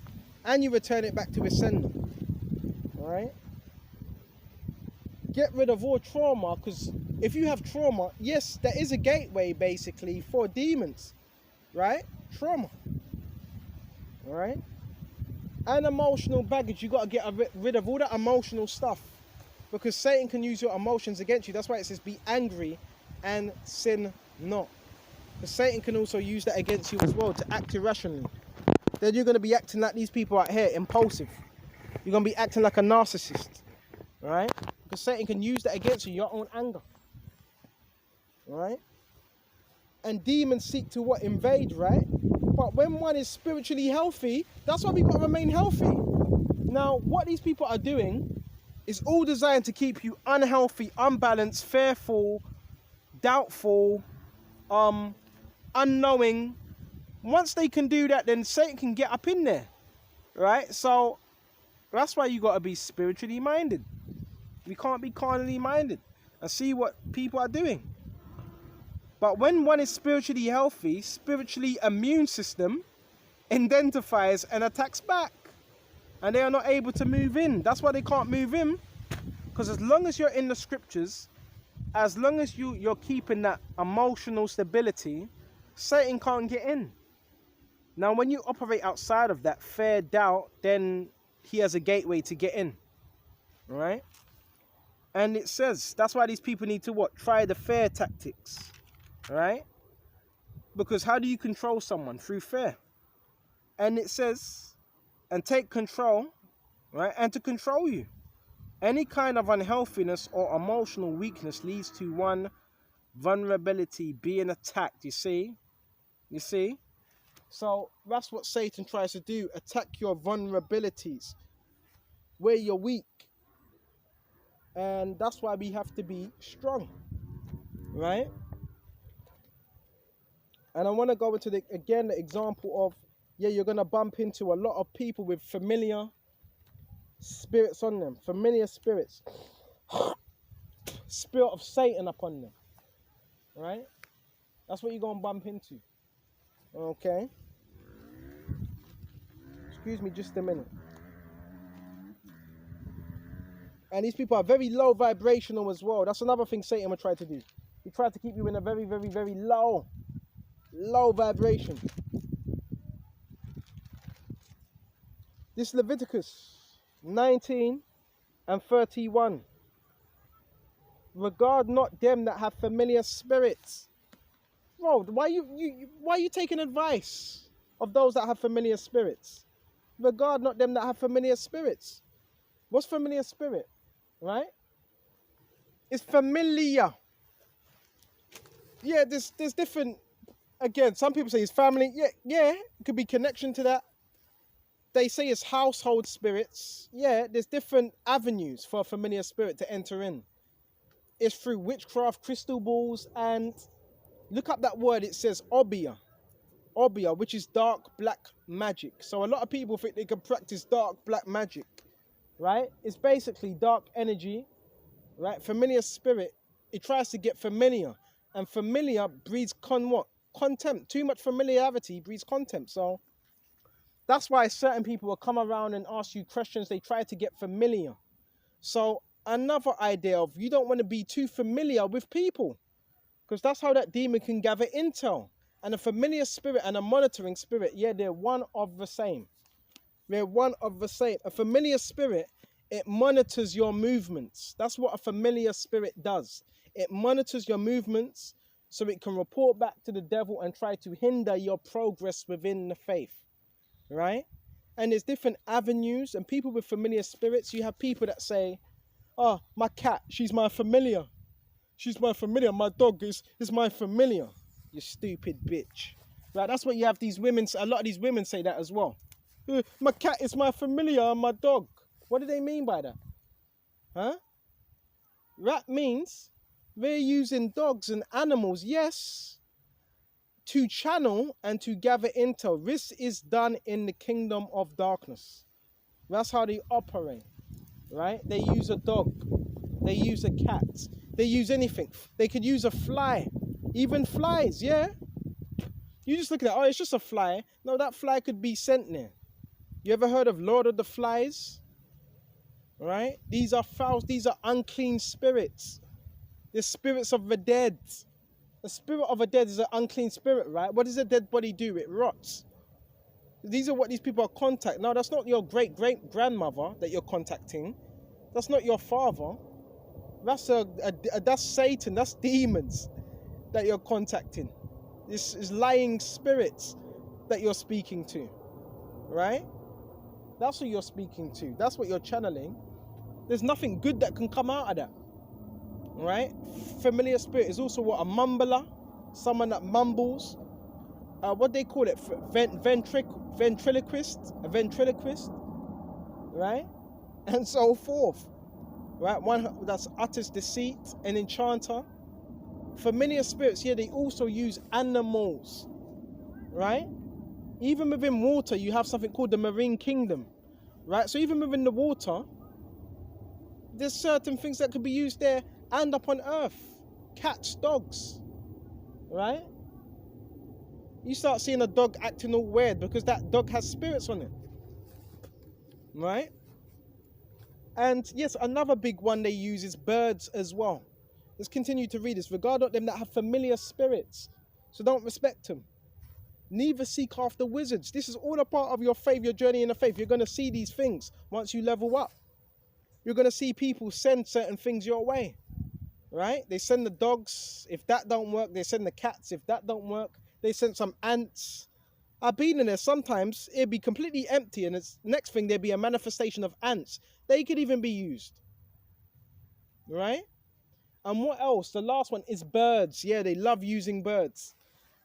S1: And you return it back to its sender. Alright? Get rid of all trauma, because if you have trauma, yes, there is a gateway basically for demons. Right? Trauma. Alright? And emotional baggage, you got to get rid of all that emotional stuff. Because Satan can use your emotions against you. That's why it says be angry and sin not. Because Satan can also use that against you as well, to act irrationally. Then you're going to be acting like these people out here, impulsive. You're going to be acting like a narcissist. Right? Because Satan can use that against you, your own anger. Right?
S2: and demons seek to what? Invade, right? But when one is spiritually healthy, that's why we got to remain healthy. Now, what these people are doing is all designed to keep you unhealthy, unbalanced, fearful, doubtful, unknowing. Once they can do that, then Satan can get up in there, right? So that's why you got to be spiritually minded. We can't be carnally minded and see what people are doing. But when one is spiritually healthy, spiritually immune system identifies and attacks back. And they are not able to move in. That's why they can't move in. Because as long as you're in the scriptures, as long as you're keeping that emotional stability, Satan can't get in. Now, when you operate outside of that fear, doubt, then he has a gateway to get in. Right? And it says, that's why these people need to what? Try the fear tactics. Right? Because how do you control someone? Through fear. And it says, and take control, right? And to control you. Any kind of unhealthiness or emotional weakness leads to one, vulnerability, being attacked, you see? You see? So that's what Satan tries to do, attack your vulnerabilities, where you're weak. And that's why we have to be strong, right? And I want to go into the example of, yeah, you're going to bump into a lot of people with familiar spirits on them, familiar spirits, spirit of Satan upon them, right? That's what you're going to bump into, okay? Excuse me just a minute. And these people are very low vibrational as well. That's another thing Satan will try to do. He tries to keep you in a very, very, very low vibration. This Leviticus 19 and 31. Regard not them that have familiar spirits. Bro, why are you taking advice of those that have familiar spirits? Regard not them that have familiar spirits. What's familiar spirit? Right? It's familiar. Yeah, there's different. Again, some people say it's family. Yeah, it could be connection to that. They say it's household spirits. Yeah, there's different avenues for a familiar spirit to enter in. It's through witchcraft, crystal balls, and look up that word. It says obia, which is dark black magic. So a lot of people think they can practice dark black magic, right? It's basically dark energy, right? Familiar spirit. It tries to get familiar, and familiar breeds contempt. Too much familiarity breeds contempt. So that's why certain people will come around and ask you questions. They try to get familiar. So another idea of, you don't want to be too familiar with people, because that's how that demon can gather intel. And a familiar spirit and a monitoring spirit, yeah, they're one of the same. They're one of the same. A familiar spirit, it monitors your movements. That's what a familiar spirit does. It monitors your movements so it can report back to the devil and try to hinder your progress within the faith, right? And there's different avenues, and people with familiar spirits, you have people that say, oh, my cat, she's my familiar. She's my familiar. My dog is my familiar. You stupid bitch. Right, that's what you have these women, a lot of these women say that as well. My cat is my familiar and my dog. What do they mean by that? Huh? That means they're using dogs and animals, yes, to channel and to gather intel. This is done in the kingdom of darkness. That's how they operate, right? They use a dog. They use a cat. They use anything. They could use a fly. Even flies, yeah? You just look at it, oh, it's just a fly. No, that fly could be sent there. You ever heard of Lord of the Flies? Right? These are fowls. These are unclean spirits. The spirits of the dead. The spirit of a dead is an unclean spirit, right? What does a dead body do? It rots. These are what these people are contacting. No, that's not your great-great-grandmother that you're contacting. That's not your father. That's Satan. That's demons that you're contacting. This is lying spirits that you're speaking to, right? That's who you're speaking to. That's what you're channeling. There's nothing good that can come out of that, right? Familiar spirit is also what? A mumbler. someone that mumbles, what they call it, ventriloquist, right? And so forth, right? One that utters deceit, an enchanter. Familiar spirits, yeah, they also use animals, right? Even within water, you have something called the marine kingdom, right? So even within the water, there's certain things that could be used there and up on earth. Cats, dogs, right? You start seeing a dog acting all weird because that dog has spirits on it, right? And yes, another big one they use is birds as well. Let's continue to read this. Regard not them that have familiar spirits, so don't respect them. Neither seek after wizards. This is all a part of your faith, your journey in the faith. You're going to see these things once you level up. You're going to see people send certain things your way, right? They send the dogs. If that don't work, they send the cats. If that don't work, they send some ants. I've been in there. Sometimes it'd be completely empty, and it's next thing there'd be a manifestation of ants. They could even be used, right? And what else? The last one is birds. Yeah, they love using birds.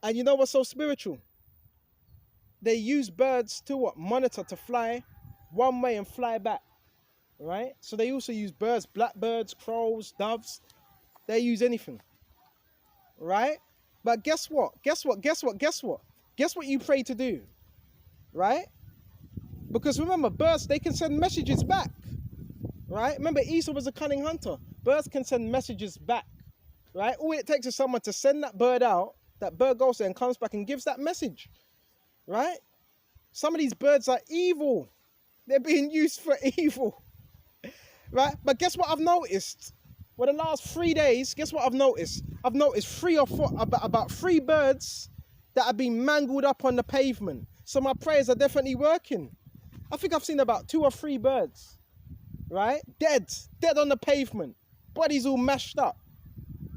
S2: And you know what's so spiritual? They use birds to what? Monitor, to fly one way and fly back, right? So they also use birds, blackbirds, crows, doves. They use anything, right? But guess what? Guess what you pray to do, right? Because remember, birds, they can send messages back, right? Remember, Esau was a cunning hunter. Birds can send messages back, right? All it takes is someone to send that bird out. That bird goes there and comes back and gives that message, right? Some of these birds are evil. They're being used for evil, right? But guess what I've noticed? Well, the last 3 days, guess what I've noticed? I've noticed about 3 birds that have been mangled up on the pavement. So my prayers are definitely working. I think I've seen about 2 or 3 birds, right? Dead on the pavement. Bodies all mashed up,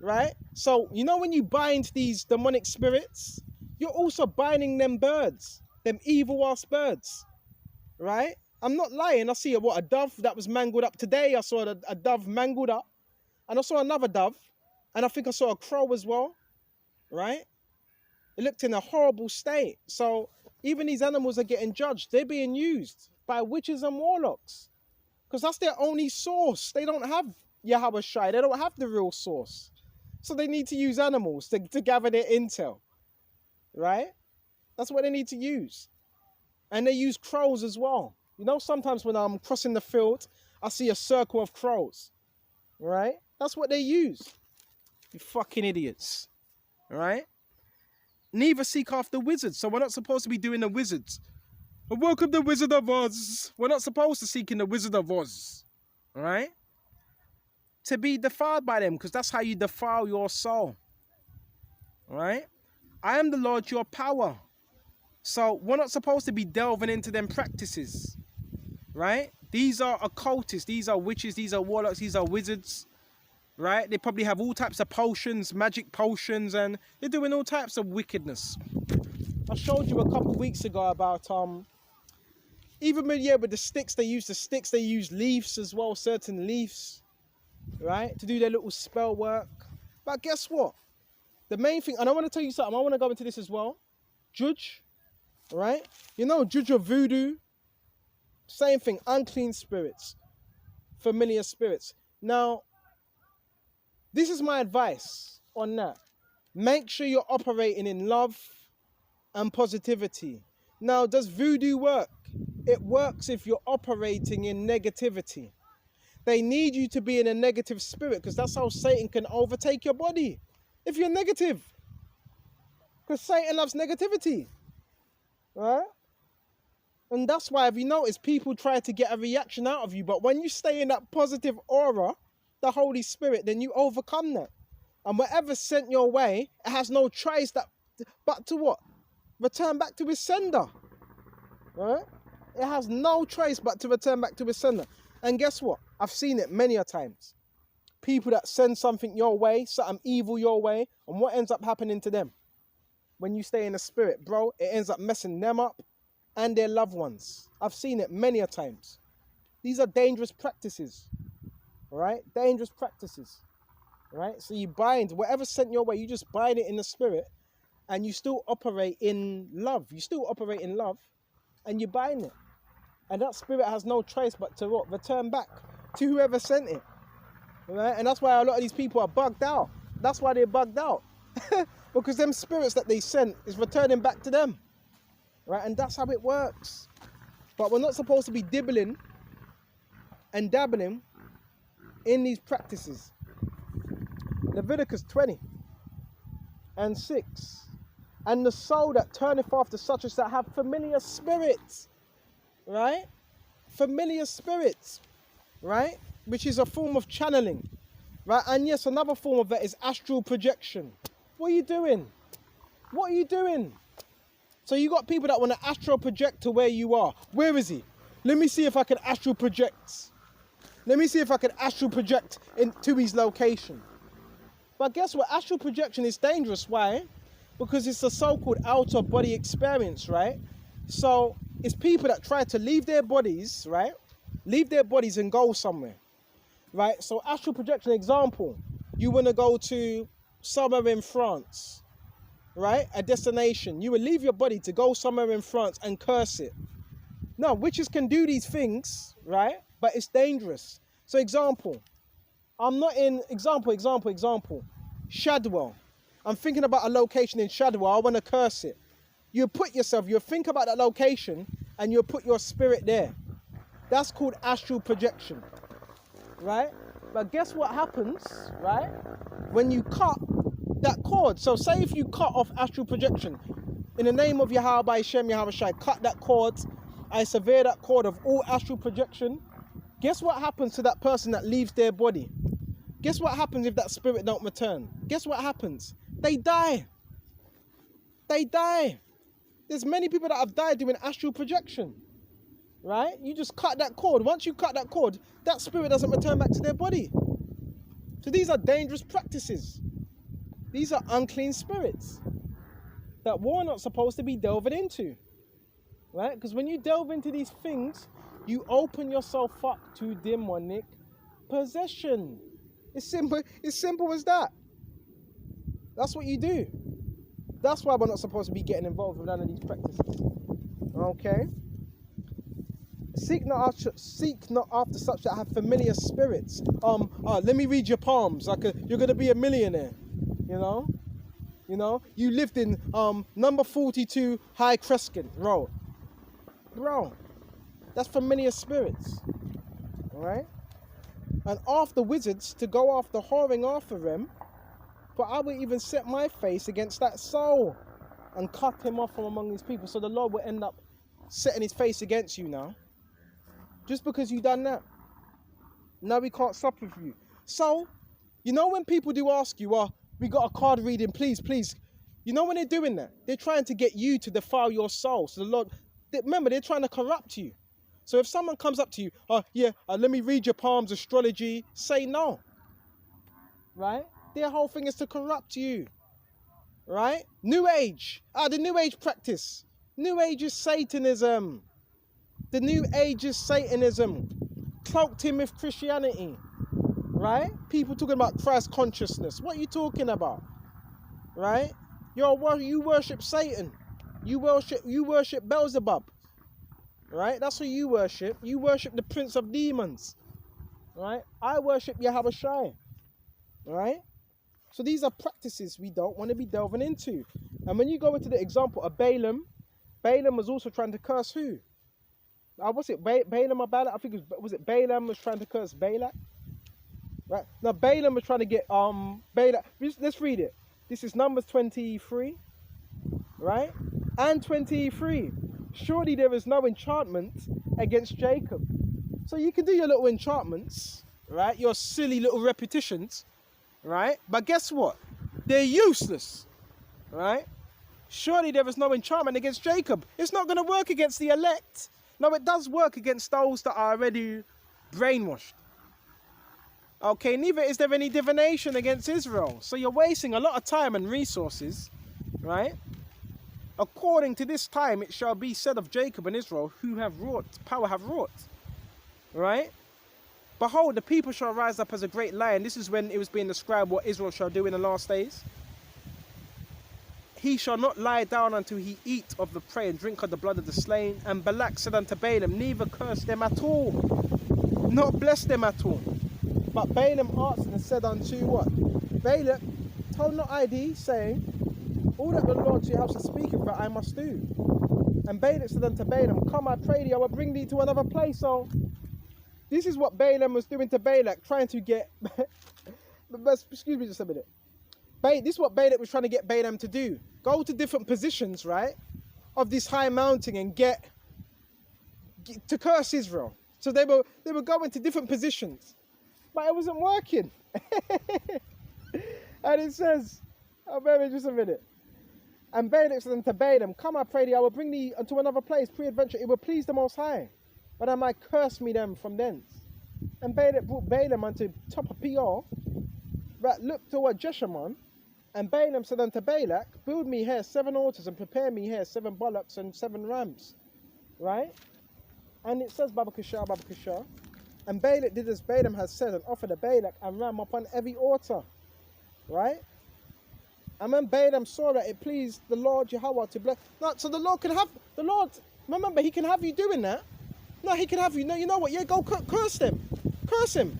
S2: right? So, you know when you bind these demonic spirits, you're also binding them birds, them evil-ass birds, right? I'm not lying. I see a dove that was mangled up today. I saw a dove mangled up. And I saw another dove. And I think I saw a crow as well, right? It looked in a horrible state. So even these animals are getting judged. They're being used by witches and warlocks. Because that's their only source. They don't have Yahweh Shai. They don't have the real source. So they need to use animals to gather their intel, right? That's what they need to use. And they use crows as well. You know, sometimes when I'm crossing the field, I see a circle of crows, right? That's what they use. You fucking idiots, right? Neither seek after wizards. So we're not supposed to be doing the wizards. Welcome to Wizard of Oz. We're not supposed to seek in the Wizard of Oz, all right? To be defiled by them, because that's how you defile your soul, all right? I am the Lord, your power. So we're not supposed to be delving into them practices, right? These are occultists, these are witches, these are warlocks, these are wizards, right? They probably have all types of potions, magic potions, and they're doing all types of wickedness. I showed you a couple of weeks ago about even with the sticks, they use leaves as well, certain leaves, right, to do their little spell work. But guess what? The main thing, and I want to tell you something, I want to go into this as well. Judge, right? You know, judge of voodoo, same thing, unclean spirits, familiar spirits. Now, this is my advice on that. Make sure you're operating in love and positivity. Now, does voodoo work? It works if you're operating in negativity. They need you to be in a negative spirit because that's how Satan can overtake your body. If you're negative. Because Satan loves negativity. Right? And that's why, if you notice, people try to get a reaction out of you. But when you stay in that positive aura, the Holy Spirit, then you overcome that. And whatever's sent your way, it has no choice but to what? Return back to its sender. Right? It has no choice but to return back to its sender. And guess what? I've seen it many a times. People that send something your way, something evil your way, and what ends up happening to them? When you stay in the spirit, bro, it ends up messing them up and their loved ones. I've seen it many a times. These are dangerous practices. All right? Dangerous practices. right? So you bind whatever sent your way, you just bind it in the spirit, and you still operate in love. You still operate in love, and you bind it. And that spirit has no choice but to what? Return back to whoever sent it. Right? And that's why a lot of these people are bugged out. That's why they're bugged out. Because them spirits that they sent is returning back to them. Right? And that's how it works. But we're not supposed to be dibbling and dabbling in these practices. Leviticus 20:6. And the soul that turneth after such as that have familiar spirits. Right? Familiar spirits. Right? Which is a form of channeling. Right? And yes, another form of that is astral projection. What are you doing? What are you doing? So you got people that want to astral project to where you are. Where is he? Let me see if I can astral project. Let me see if I can astral project into his location. But guess what? Astral projection is dangerous. Why? Because it's a so-called outer body experience, right? So it's people that try to leave their bodies, right? Leave their bodies and go somewhere, right? So astral projection example, you want to go to somewhere in France, right? A destination. You will leave your body to go somewhere in France and curse it. Now, witches can do these things, right? But it's dangerous. So example, I'm not in, example, Shadwell. I'm thinking about a location in Shadwell. I want to curse it. You put yourself, you think about that location and you put your spirit there. That's called astral projection, right? But guess what happens, right? When you cut that cord. So say if you cut off astral projection, in the name of Yahweh Shem Yahweh Shai, cut that cord, I sever that cord of all astral projection. Guess what happens to that person that leaves their body? Guess what happens if that spirit don't return? Guess what happens? They die. They die. There's many people that have died doing astral projection, right? You just cut that cord. Once you cut that cord, that spirit doesn't return back to their body. So these are dangerous practices. These are unclean spirits that we're not supposed to be delving into, right? Because when you delve into these things, you open yourself up to demonic possession. It's simple as that. That's what you do. That's why we're not supposed to be getting involved with none of these practices. Okay? Seek not after such that have familiar spirits. Let me read your palms. You're gonna be a millionaire. You know. You lived in number 42 High Crescent Road. Bro, that's familiar spirits. Alright? And after wizards to go after whoring after them, but I will even set my face against that soul and cut him off from among these people. So the Lord will end up setting his face against you now. Just because you done that. Now we can't sup with you. So, you know when people do ask you, we got a card reading, please. You know when they're doing that? They're trying to get you to defile your soul. So the Lord, remember, they're trying to corrupt you. So if someone comes up to you, let me read your palms, astrology, say no. Right? Their whole thing is to corrupt you. Right? New Age. The New Age practice. New Age is Satanism. The New Age is Satanism. Cloaked in with Christianity. Right? People talking about Christ consciousness. What are you talking about? Right? You worship Satan. You worship Beelzebub. Right? That's who you worship. You worship the prince of demons. Right? I worship Yahweh Shai. Right? So these are practices we don't want to be delving into. And when you go into the example of Balaam was also trying to curse who? Was it Balaam or Balak? I think was it Balaam was trying to curse Balak? Right? Now Balaam was trying to get Balak. Let's read it. This is Numbers 23, right? And 23. Surely there is no enchantment against Jacob. So you can do your little enchantments, right? Your silly little repetitions, right? But guess what? They're useless, right? Surely there is no enchantment against Jacob. It's not going to work against the elect. No, it does work against those that are already brainwashed. Okay, neither is there any divination against Israel. So you're wasting a lot of time and resources, right? According to this time, it shall be said of Jacob and Israel, who have wrought, power have wrought, right? Behold, the people shall rise up as a great lion. This is when it was being described what Israel shall do in the last days. He shall not lie down until he eat of the prey and drink of the blood of the slain. And Balak said unto Balaam, neither curse them at all, not bless them at all. But Balaam answered and said unto what? Balak told not ID, saying, all that the Lord your house is speaking for, I must do. And Balak said unto Balaam, come, I pray thee, I will bring thee to another place. So this is what Balaam was doing to Balak, trying to get... Excuse me just a minute. This is what Balak was trying to get Balaam to do. Go to different positions, right, of this high mountain and get to curse Israel. So they were going to different positions, but it wasn't working. And it says, oh, baby, just a minute. And Balak said unto Balaam, come, I pray thee, I will bring thee unto another place, peradventure it will please the Most High, but I might curse me them from thence. And Balak brought Balaam unto top of Peor, that looked toward Jeshimon. And Balaam said unto Balak, build me here 7 altars and prepare me here 7 bullocks and 7 rams. Right? And it says, Babakashah. And Balak did as Balaam has said and offered a Balak and ram upon every altar. Right? And when Balaam saw that it pleased the Lord Jehovah to bless. No, so the Lord can have, the Lord, remember, he can have you doing that. No, he can have you, no, you know what, yeah, go curse them. Curse him.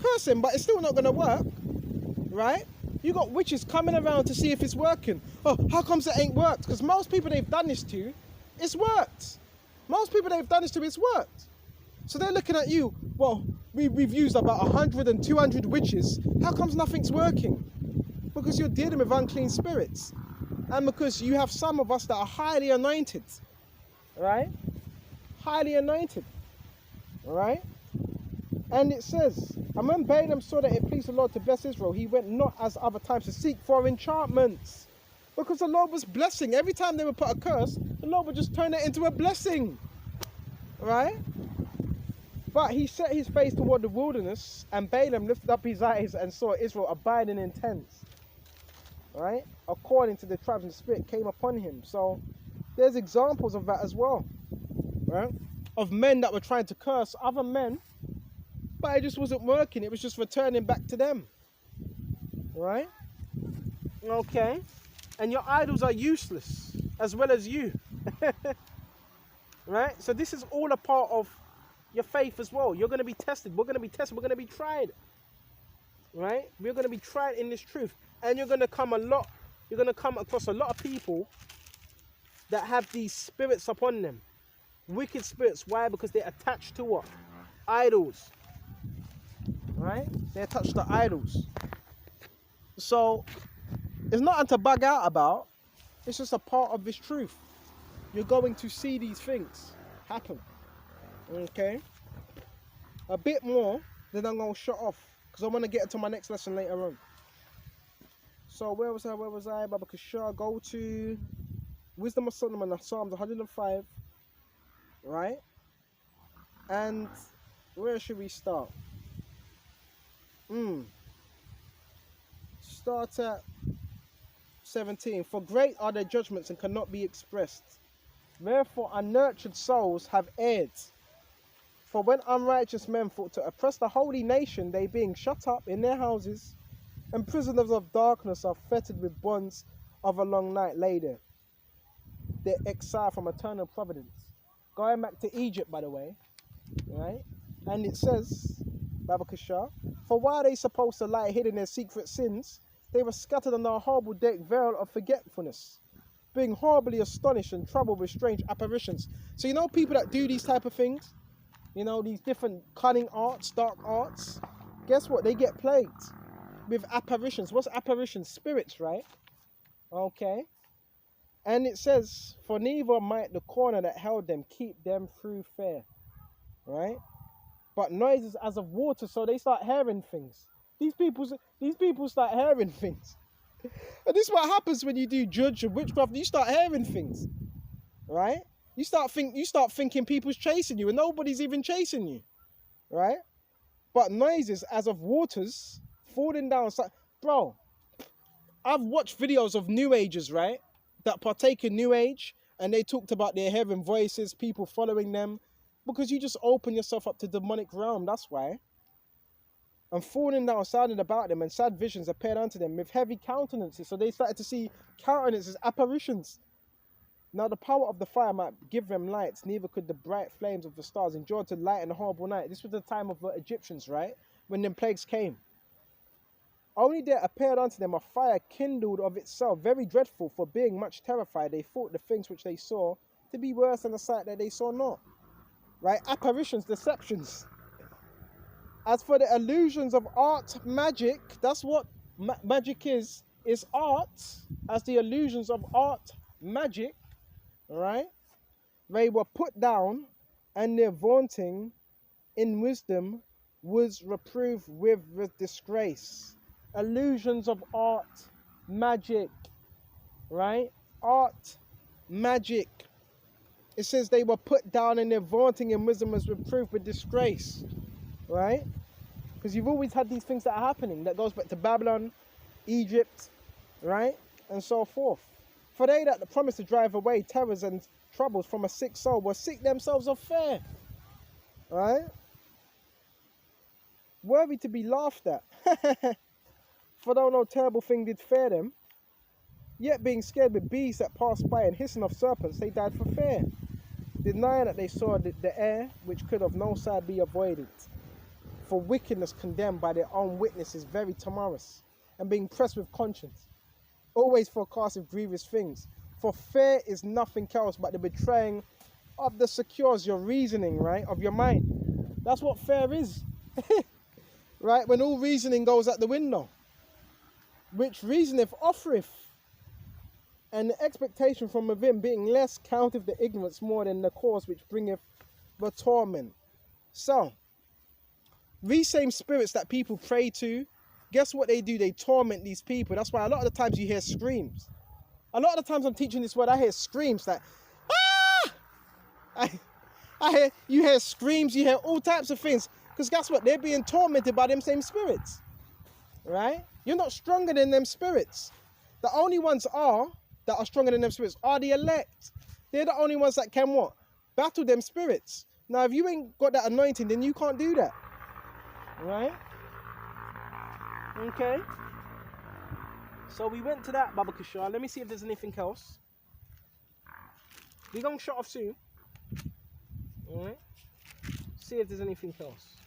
S2: Curse him, but it's still not going to work. Right? You got witches coming around to see if it's working. Oh, how comes it ain't worked? Because most people they've done this to, it's worked. Most people they've done this to, it's worked. So they're looking at you, well, we've used about 100 and 200 witches. How comes nothing's working? Because you're dealing with unclean spirits. And because you have some of us that are highly anointed. Right? Highly anointed. Alright? And it says, and when Balaam saw that it pleased the Lord to bless Israel, he went not as other times to seek for enchantments. Because the Lord was blessing. Every time they would put a curse, the Lord would just turn it into a blessing. Right? But he set his face toward the wilderness, and Balaam lifted up his eyes and saw Israel abiding in tents. Right? According to the tribes, and the Spirit came upon him. So there's examples of that as well. Right? Of men that were trying to curse other men, but it just wasn't working. It was just returning back to them. Right? Okay. And your idols are useless, as well as you. Right? So this is all a part of your faith as well. You're going to be tested. We're going to be tested. We're going to be tried. Right? We're going to be tried in this truth. And you're going to come across a lot of people that have these spirits upon them. Wicked spirits. Why? Because they're attached to what? Idols. Right? They're attached to idols. So it's nothing to bug out about. It's just a part of this truth. You're going to see these things happen. Okay? A bit more, then I'm going to shut off. Because I want to get into my next lesson later on. So where was I? Baba Kashar. Go to Wisdom of Solomon, Psalms 105. Right? And where should we start? Start at 17. For great are their judgments and cannot be expressed. Therefore unnurtured souls have erred. For when unrighteous men thought to oppress the holy nation, they being shut up in their houses, and prisoners of darkness are fettered with bonds of a long night lay there. They're exiled from eternal providence. Going back to Egypt, by the way, right? And it says, Babakashah, for why are they supposed to lie hidden their secret sins? They were scattered under a horrible dark veil of forgetfulness, being horribly astonished and troubled with strange apparitions. So you know people that do these type of things, you know, these different cunning arts, dark arts, guess what? They get plagued with apparitions. What's apparitions? Spirits, right? Okay. And it says, for neither might the corner that held them keep them through fear. Right? But noises as of water, so they start hearing things. These people start hearing things. And this is what happens when you do judge and witchcraft. You start hearing things. Right? You start thinking people's chasing you and nobody's even chasing you. Right? But noises as of waters falling down. Bro, I've watched videos of New Agers, right? That partake in New Age, and they talked about their hearing voices, people following them, because you just open yourself up to demonic realm, that's why. and falling down sounded about them, and sad visions appeared unto them with heavy countenances. So they started to see countenances, apparitions. Now the power of the fire might give them lights, neither could the bright flames of the stars endure to lighten the horrible night. This was the time of the Egyptians, right? When them plagues came. Only there appeared unto them a fire kindled of itself, very dreadful, for being much terrified, they thought the things which they saw to be worse than the sight that they saw not. Right? Apparitions, deceptions. As for the illusions of art, magic, that's what magic is art. As the illusions of art, magic, right? They were put down, and their vaunting in wisdom was reproved with disgrace. Illusions of art, magic, right? Art, magic. It says they were put down, and their vaunting in wisdom was reproved with disgrace, right? Because you've always had these things that are happening. That goes back to Babylon, Egypt, right? And so forth. For they that promised to drive away terrors and troubles from a sick soul were sick themselves of fear, right? Worthy to be laughed at. For though no terrible thing did fear them, yet being scared with beasts that passed by and hissing of serpents, they died for fear, denying that they saw the air which could of no side be avoided. For wickedness condemned by their own witness is very timorous, and being pressed with conscience, always forecast of grievous things. For fear is nothing else but the betraying of the secures your reasoning, right, of your mind. That's what fear is. Right, when all reasoning goes out the window, which reasoneth offereth, and the expectation from within being less counteth the ignorance more than the cause which bringeth the torment. So these same spirits that people pray to, guess what they do? They torment these people. That's why a lot of the times you hear screams. A lot of the times I'm teaching this word, I hear screams like, ah! You hear screams, you hear all types of things. Because guess what? They're being tormented by them same spirits. Right? You're not stronger than them spirits. The only ones that are stronger than them spirits are the elect. They're the only ones that can what? Battle them spirits. Now, if you ain't got that anointing, then you can't do that. Right? Okay. So we went to that Baba Kishar. Let me see if there's anything else. We're going to shut off soon. Alright? See if there's anything else.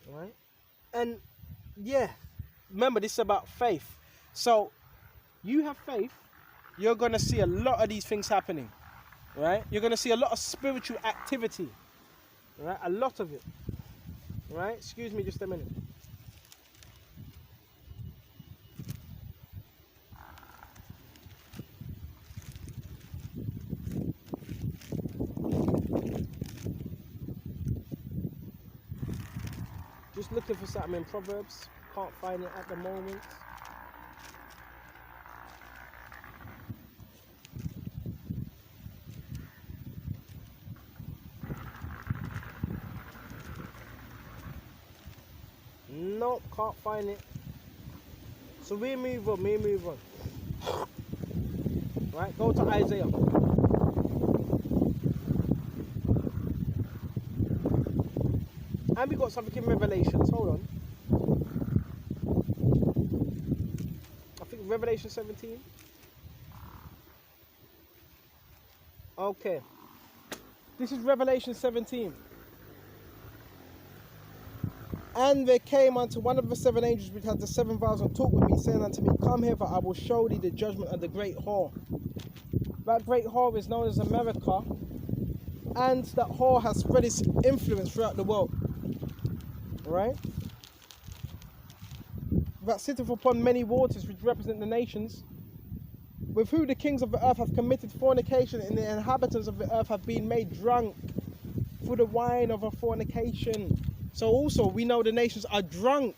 S2: Alright? And yeah, remember this is about faith. So you have faith, you're going to see a lot of these things happening. Right? You're going to see a lot of spiritual activity. Right? A lot of it. Right? Excuse me just a minute. Just looking for something in Proverbs. Can't find it at the moment. Nope, can't find it. So we move on. Right, go to Isaiah. And we got something in Revelations. Hold on. I think Revelation 17. Okay. This is Revelation 17. And there came unto one of the seven angels which had the 7 vials and talked with me, saying unto me, Come hither, I will show thee the judgment of the great whore. That great whore is known as America, and that whore has spread its influence throughout the world. Right? That sitteth upon many waters which represent the nations, with who the kings of the earth have committed fornication, and the inhabitants of the earth have been made drunk through the wine of her fornication. So also we know the nations are drunk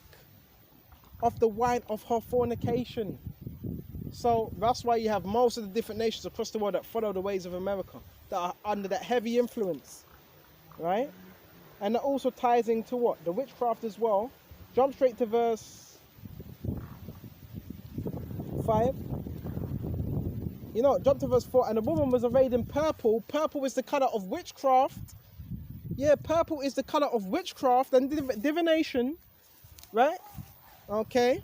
S2: of the wine of her fornication. So that's why you have most of the different nations across the world that follow the ways of America, that are under that heavy influence, right? And that also ties into what? The witchcraft as well. Jump straight to verse 5. Jump to verse 4. And the woman was arrayed in purple. Purple is the colour of witchcraft. Yeah, purple is the color of witchcraft and divination, right? Okay.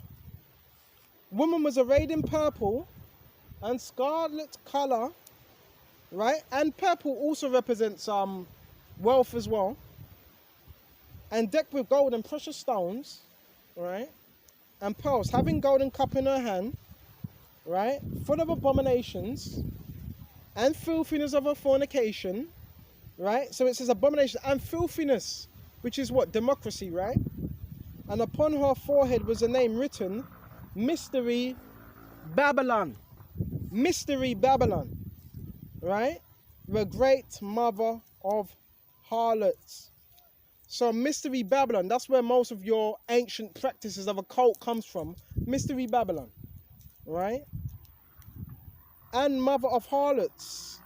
S2: Woman was arrayed in purple and scarlet color, right? And purple also represents wealth as well. And decked with gold and precious stones, right? And pearls, having golden cup in her hand, right? Full of abominations and filthiness of her fornication, right? So it says abomination and filthiness, which is what? Democracy, right? And upon her forehead was a name written, Mystery Babylon. Mystery Babylon, right? The great mother of harlots. So Mystery Babylon, that's where most of your ancient practices of occult comes from. Mystery Babylon, right? And mother of harlots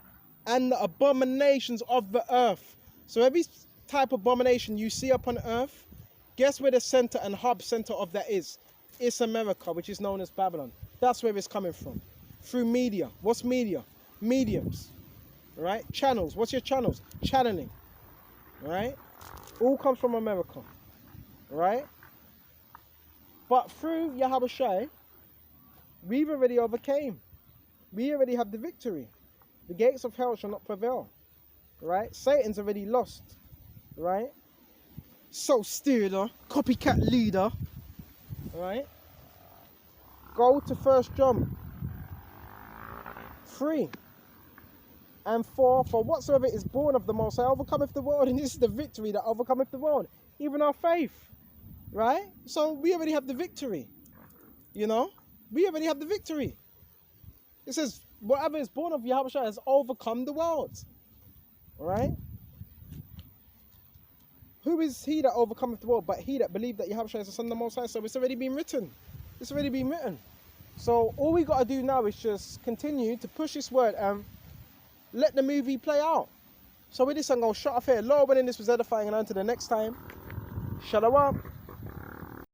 S2: and the abominations of the earth. So every type of abomination you see upon earth, guess where the center and hub center of that is? It's America, which is known as Babylon. That's where it's coming from. Through media. What's media? Mediums, right? Channels. What's your channels? Channeling, right? All comes from America, right? But through Yahweh Shai, we've already overcame. We already have the victory. The gates of hell shall not prevail, right? Satan's already lost, right? So stealer, copycat leader, right? Go to 1 John 3 and 4. For whatsoever is born of the Most High overcometh the world, and this is the victory that overcometh the world, even our faith, right? So we already have the victory, you know? We already have the victory. It says, whatever is born of Yahweh has overcome the world, all right? Who is he that overcometh the world but he that believed that Yahweh is the Son of the Most High? So it's already been written. It's already been written. So all we got to do now is just continue to push this word and let the movie play out. So with this, I'm going to shut off here. Lord willing, this was edifying, and until the next time, shalom.